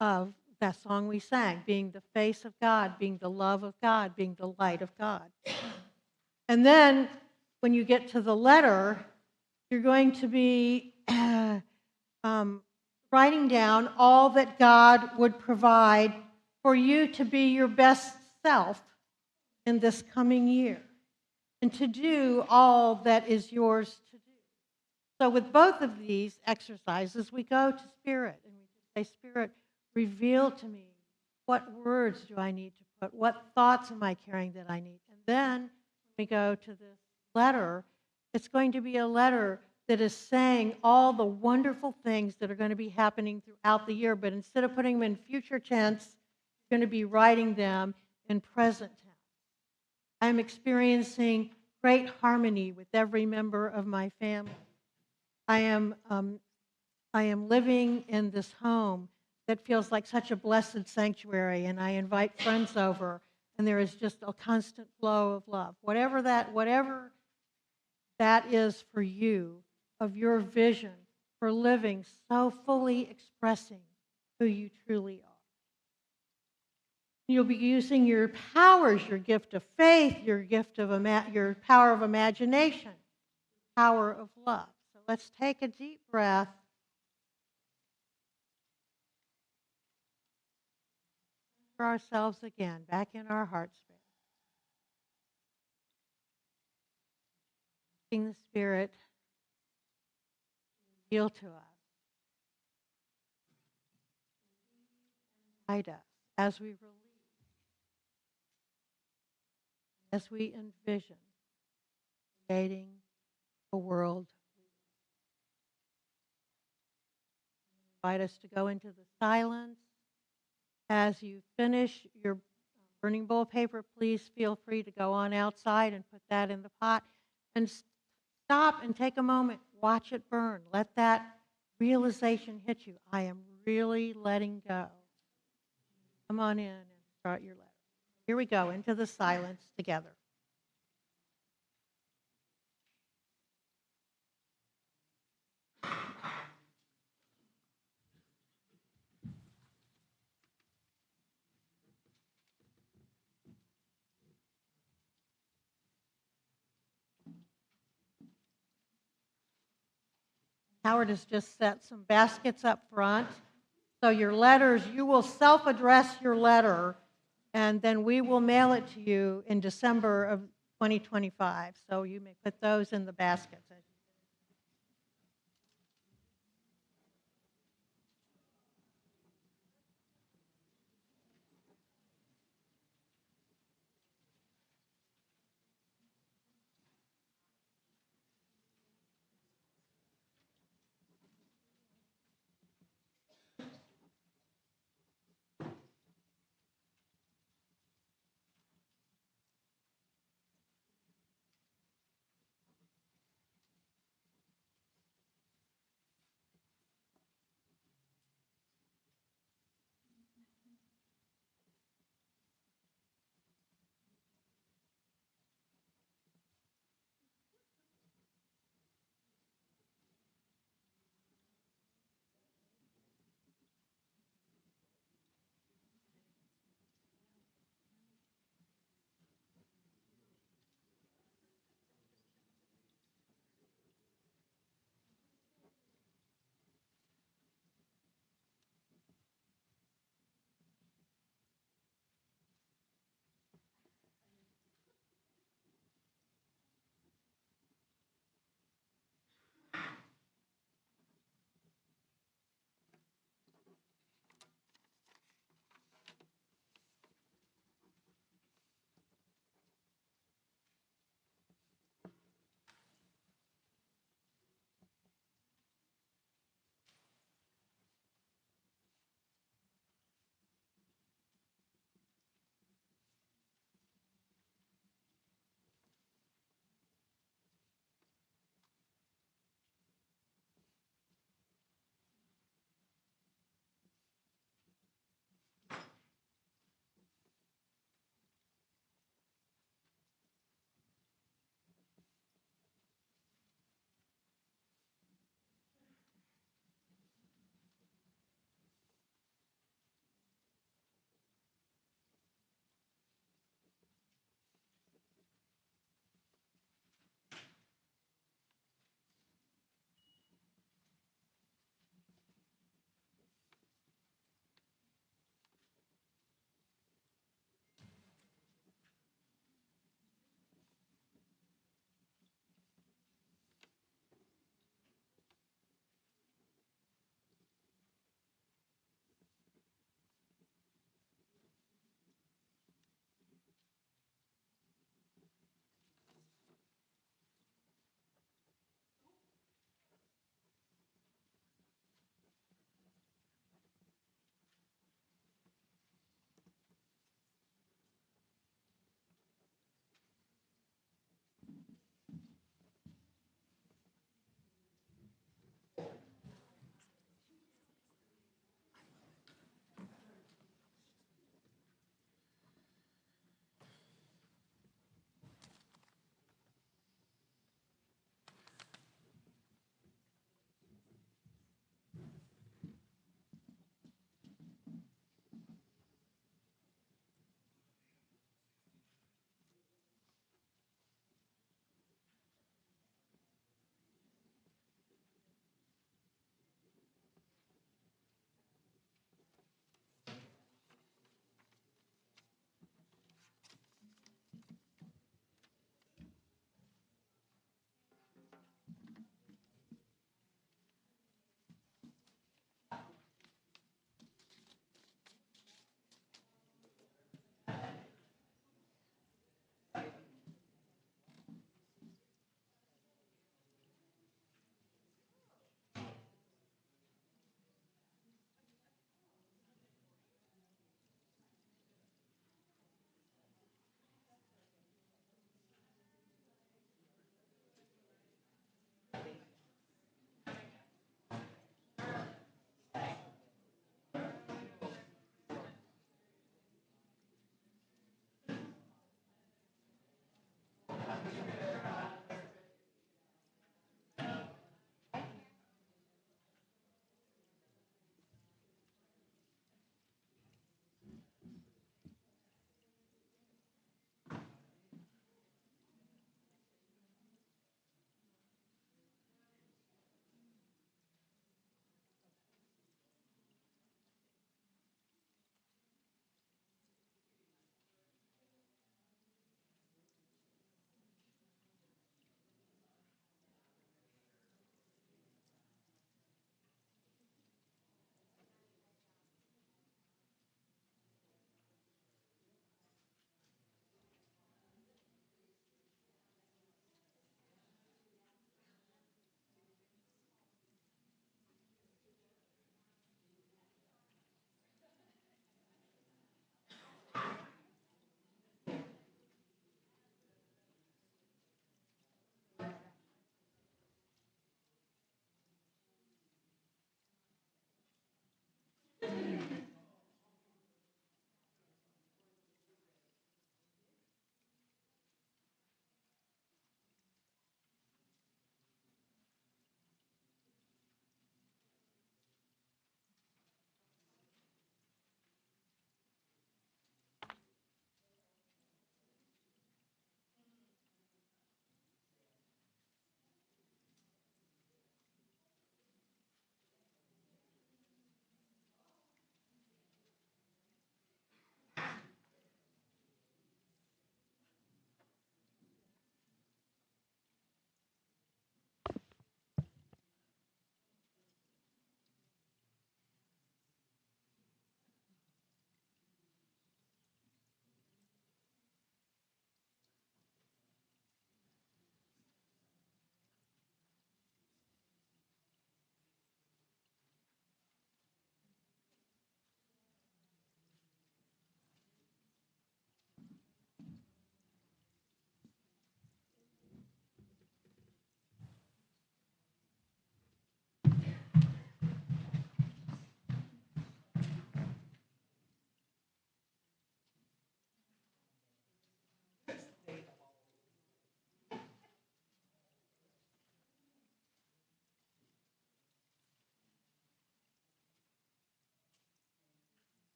of that song we sang, being the face of God, being the love of God, being the light of God. And then when you get to the letter, you're going to be writing down all that God would provide for you to be your best self in this coming year and to do all that is yours to do. So with both of these exercises, we go to Spirit and we say, Spirit, reveal to me what words do I need to put, what thoughts am I carrying that I need. And then we go to this letter. It's going to be a letter that is saying all the wonderful things that are going to be happening throughout the year, but instead of putting them in future tense, you're going to be writing them in present tense. I'm experiencing great harmony with every member of my family. I am living in this home that feels like such a blessed sanctuary, and I invite friends over, and there is just a constant flow of love. Whatever that is for you, of your vision for living so fully expressing who you truly are. You'll be using your powers, your gift of faith, your gift of your power of imagination, power of love. So let's take a deep breath. For ourselves again, back in our heart space. Asking the Spirit reveal to us. Guide us as we release, as we envision creating a world. Invite us to go into the silence. As you finish your burning bowl of paper, please feel free to go on outside and put that in the pot. And stop and take a moment. Watch it burn. Let that realization hit you. I am really letting go. Come on in and start your letter. Here we go, into the silence together. Howard has just set some baskets up front. So your letters, you will self-address your letter, and then we will mail it to you in December of 2025. So you may put those in the baskets.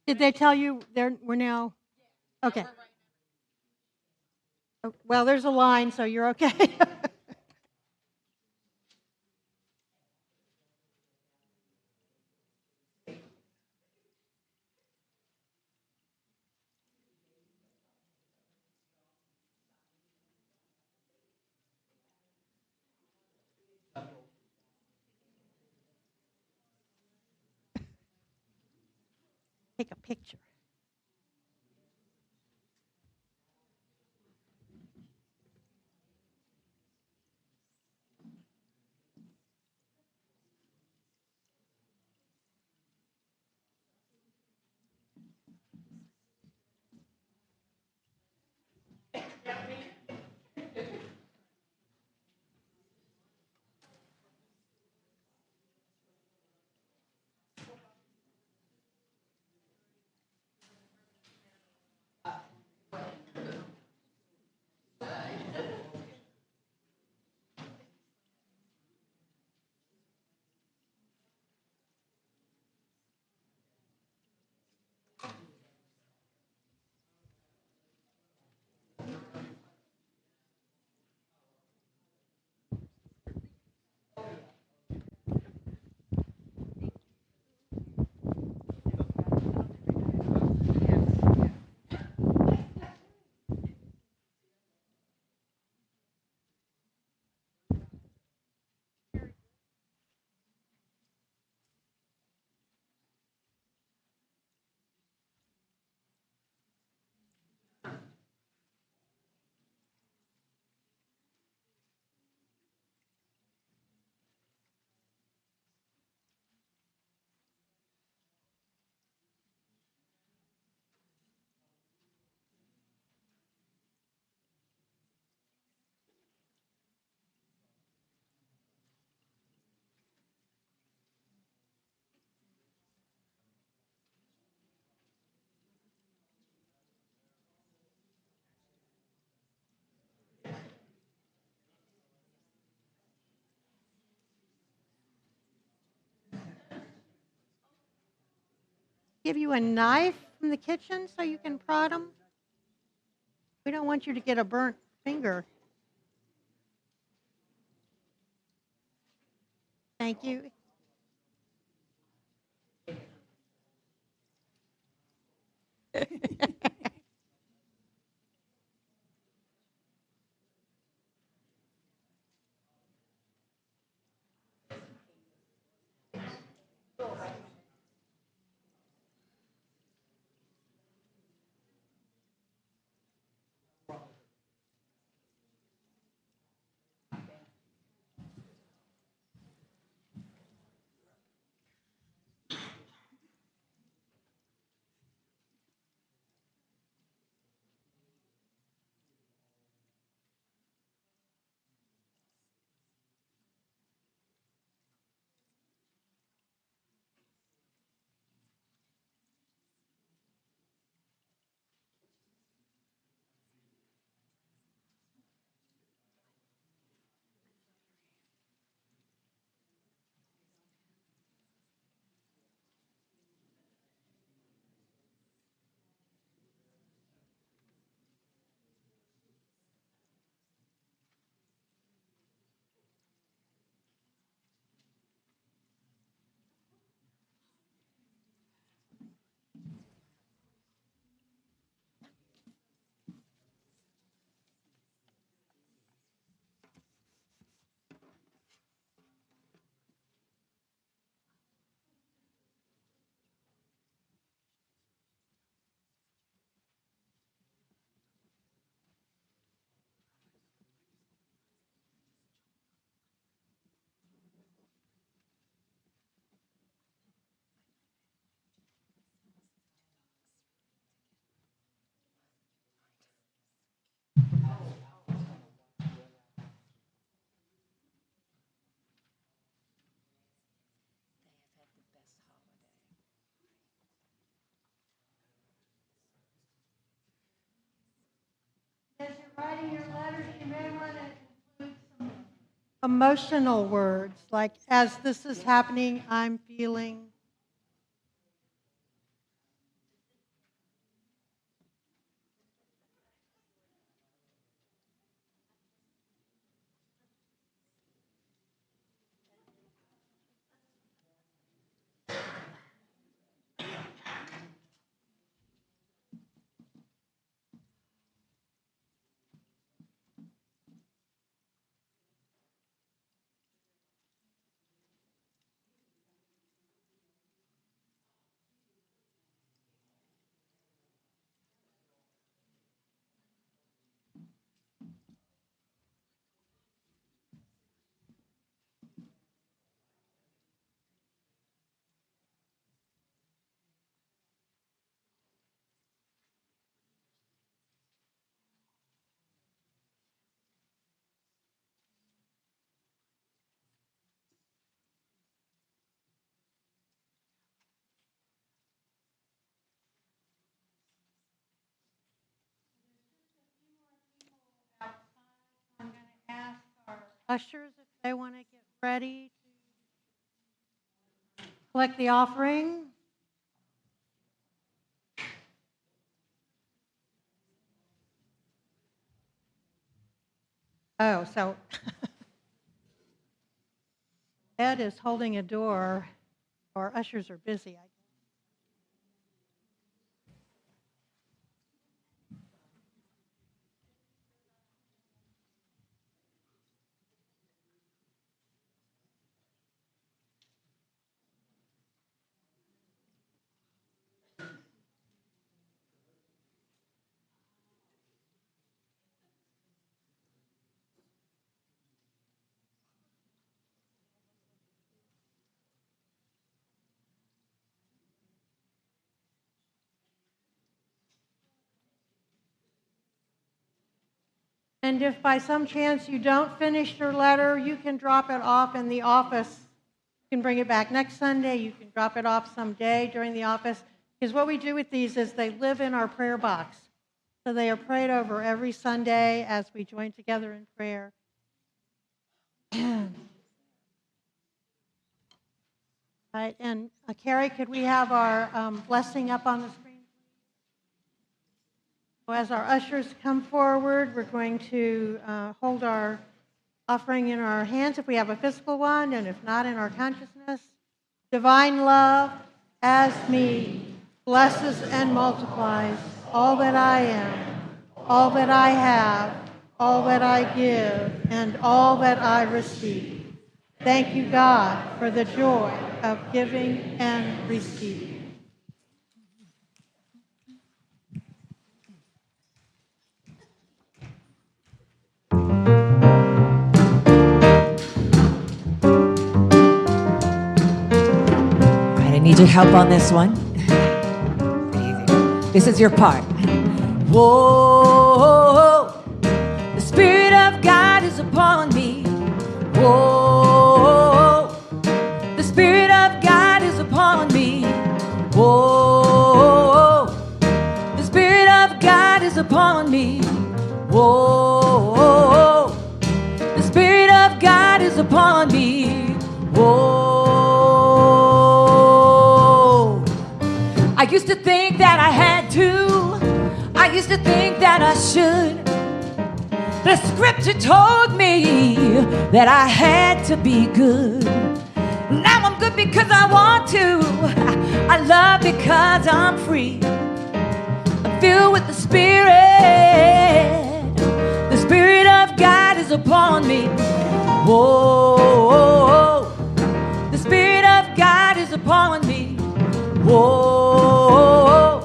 Did they tell you we're now? Okay. Oh, well, there's a line, so you're okay. Take a picture. Give you a knife from the kitchen so you can prod them. We don't want you to get a burnt finger. Thank you. As you're writing your letters, you may want to include some emotional words, like, as this is happening, I'm feeling. ushers if they want to get ready to collect the offering. Oh, so Ed is holding a door, or ushers are busy, I guess. And if by some chance you don't finish your letter, you can drop it off in the office. You can bring it back next Sunday. You can drop it off someday during the office. Because what we do with these is they live in our prayer box. So they are prayed over every Sunday as we join together in prayer. Right, and Carrie, could we have our blessing up on the screen? So as our ushers come forward, we're going to hold our offering in our hands if we have a physical one, and if not, in our consciousness. Divine love, as me, blesses and multiplies all that I am, all that I have, all that I give, and all that I receive. Thank you, God, for the joy of giving and receiving. I need your help on this one. This is your part. Whoa, the Spirit of God is upon me. Whoa, the Spirit of God is upon me. Whoa, the Spirit of God is upon me. Whoa, the Spirit of God is upon me. Whoa. I used to think that I had to. I used to think that I should. The scripture told me that I had to be good. Now I'm good because I want to. I love because I'm free. I'm filled with the Spirit. The Spirit of God is upon me. Whoa, the Spirit of God is upon me. Whoa,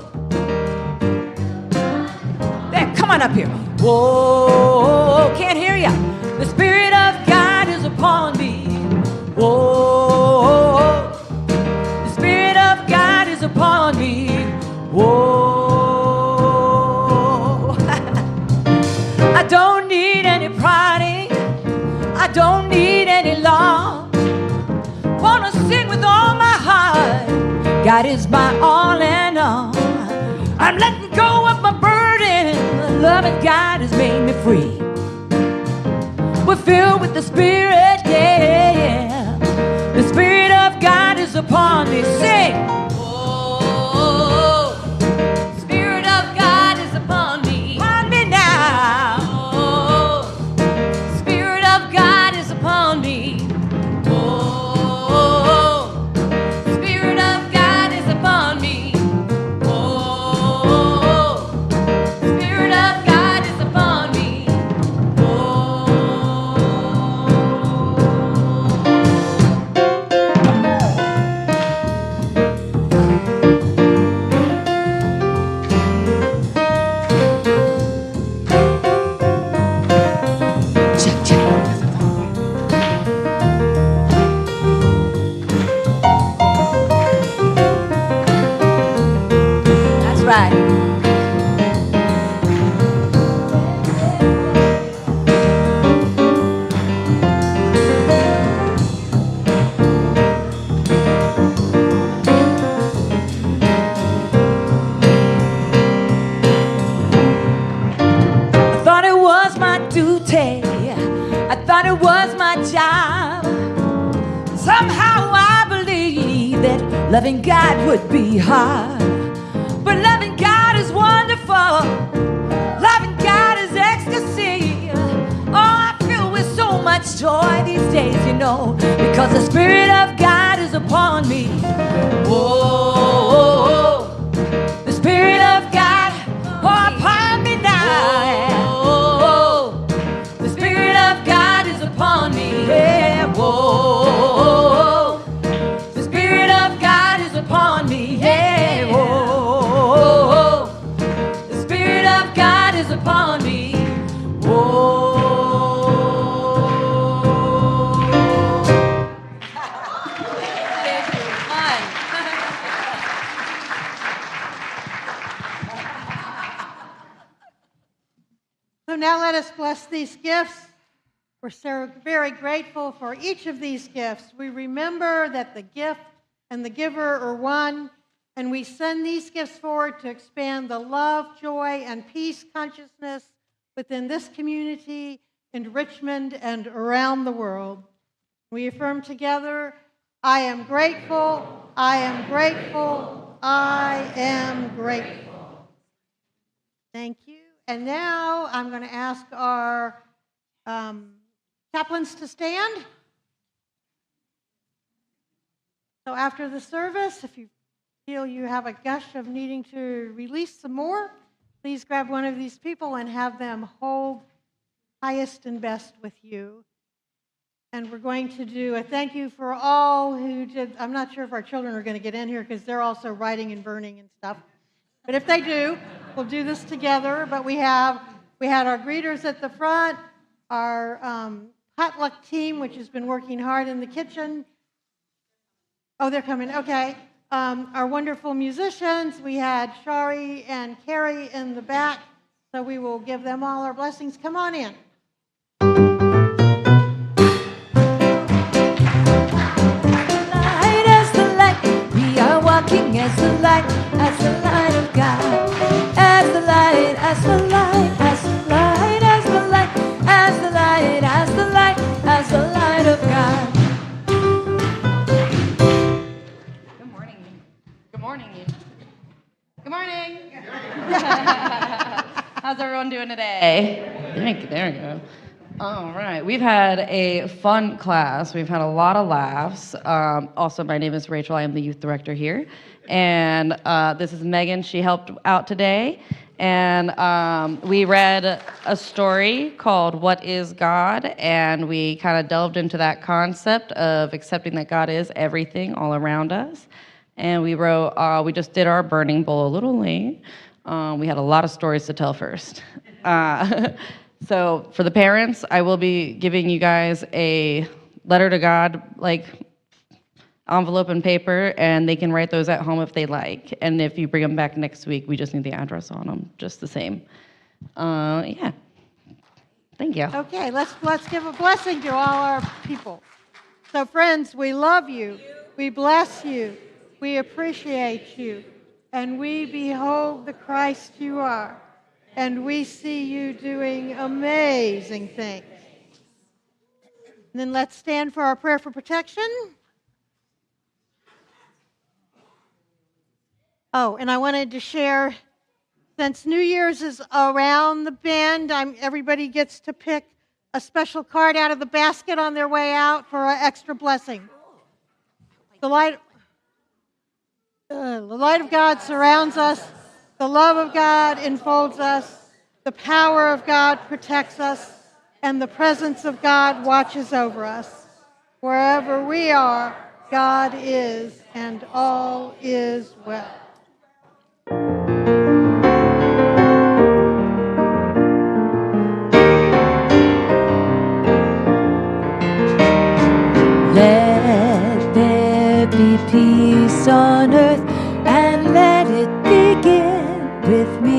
there, come on up here. Whoa, can't hear ya. The Spirit of God is upon me. Whoa, the Spirit of God is upon me. Whoa, I don't need any prodding. I don't need any law. Wanna sing with all my heart. God is my all and all. I'm letting go of my burden. The love of God has made me free. We're filled with the Spirit, yeah. The Spirit of God is upon me. Sing. Oh, Spirit of God is upon me. Upon me now. Oh, Spirit of God is upon me. I thought it was Loving God would be hard, but loving God is wonderful. Loving God is ecstasy. Oh, I feel with so much joy these days, you know, because the Spirit of God is upon me. Whoa, the Spirit of God, oh, upon me now. Whoa, the Spirit of God is upon me. Yeah, whoa, the Spirit of God is upon me. Yeah, whoa, the Spirit of God is upon me. Whoa. So now let us bless these gifts. We're so very grateful for each of these gifts. We remember that the gift and the giver are one, and we send these gifts forward to expand the love, joy, and peace consciousness within this community, in Richmond, and around the world. We affirm together, I am grateful, I am grateful, I am grateful. Thank you. And now I'm going to ask our chaplains to stand. So after the service, if you feel you have a gush of needing to release some more, please grab one of these people and have them hold highest and best with you. And we're going to do a thank you for all who did. I'm not sure if our children are going to get in here because they're also writing and burning and stuff. But if they do, we'll do this together. But we had our greeters at the front, our potluck team, which has been working hard in the kitchen. Oh, they're coming. Okay. Our wonderful musicians. We had Shari and Carrie in the back. So we will give them all our blessings. Come on in. Light as the light, we are walking as the light of God. As the light, as the light, as the light, as the light, as the light, as the light, as the light of God. Good morning. Good morning. Good morning. How's everyone doing today? There we go. All right. We've had a fun class. We've had a lot of laughs. Also, my name is Rachel. I am the youth director here. And this is Megan. She helped out today. And we read a story called What is God? And we kind of delved into that concept of accepting that God is everything all around us. And we wrote, we just did our burning bowl a little late. We had a lot of stories to tell first. So for the parents, I will be giving you guys a letter to God, like envelope and paper, and they can write those at home if they like. And if you bring them back next week, we just need the address on them, just the same. Yeah. Thank you. Okay, let's give a blessing to all our people. So friends, we love you. We bless you. We appreciate you. And we behold the Christ you are. And we see you doing amazing things. And then let's stand for our prayer for protection. Oh, and I wanted to share, since New Year's is around the bend, everybody gets to pick a special card out of the basket on their way out for an extra blessing. The light of God surrounds us. The love of God enfolds us, the power of God protects us, and the presence of God watches over us. Wherever we are, God is, and all is well. Let there be peace on earth, and let it begin with me.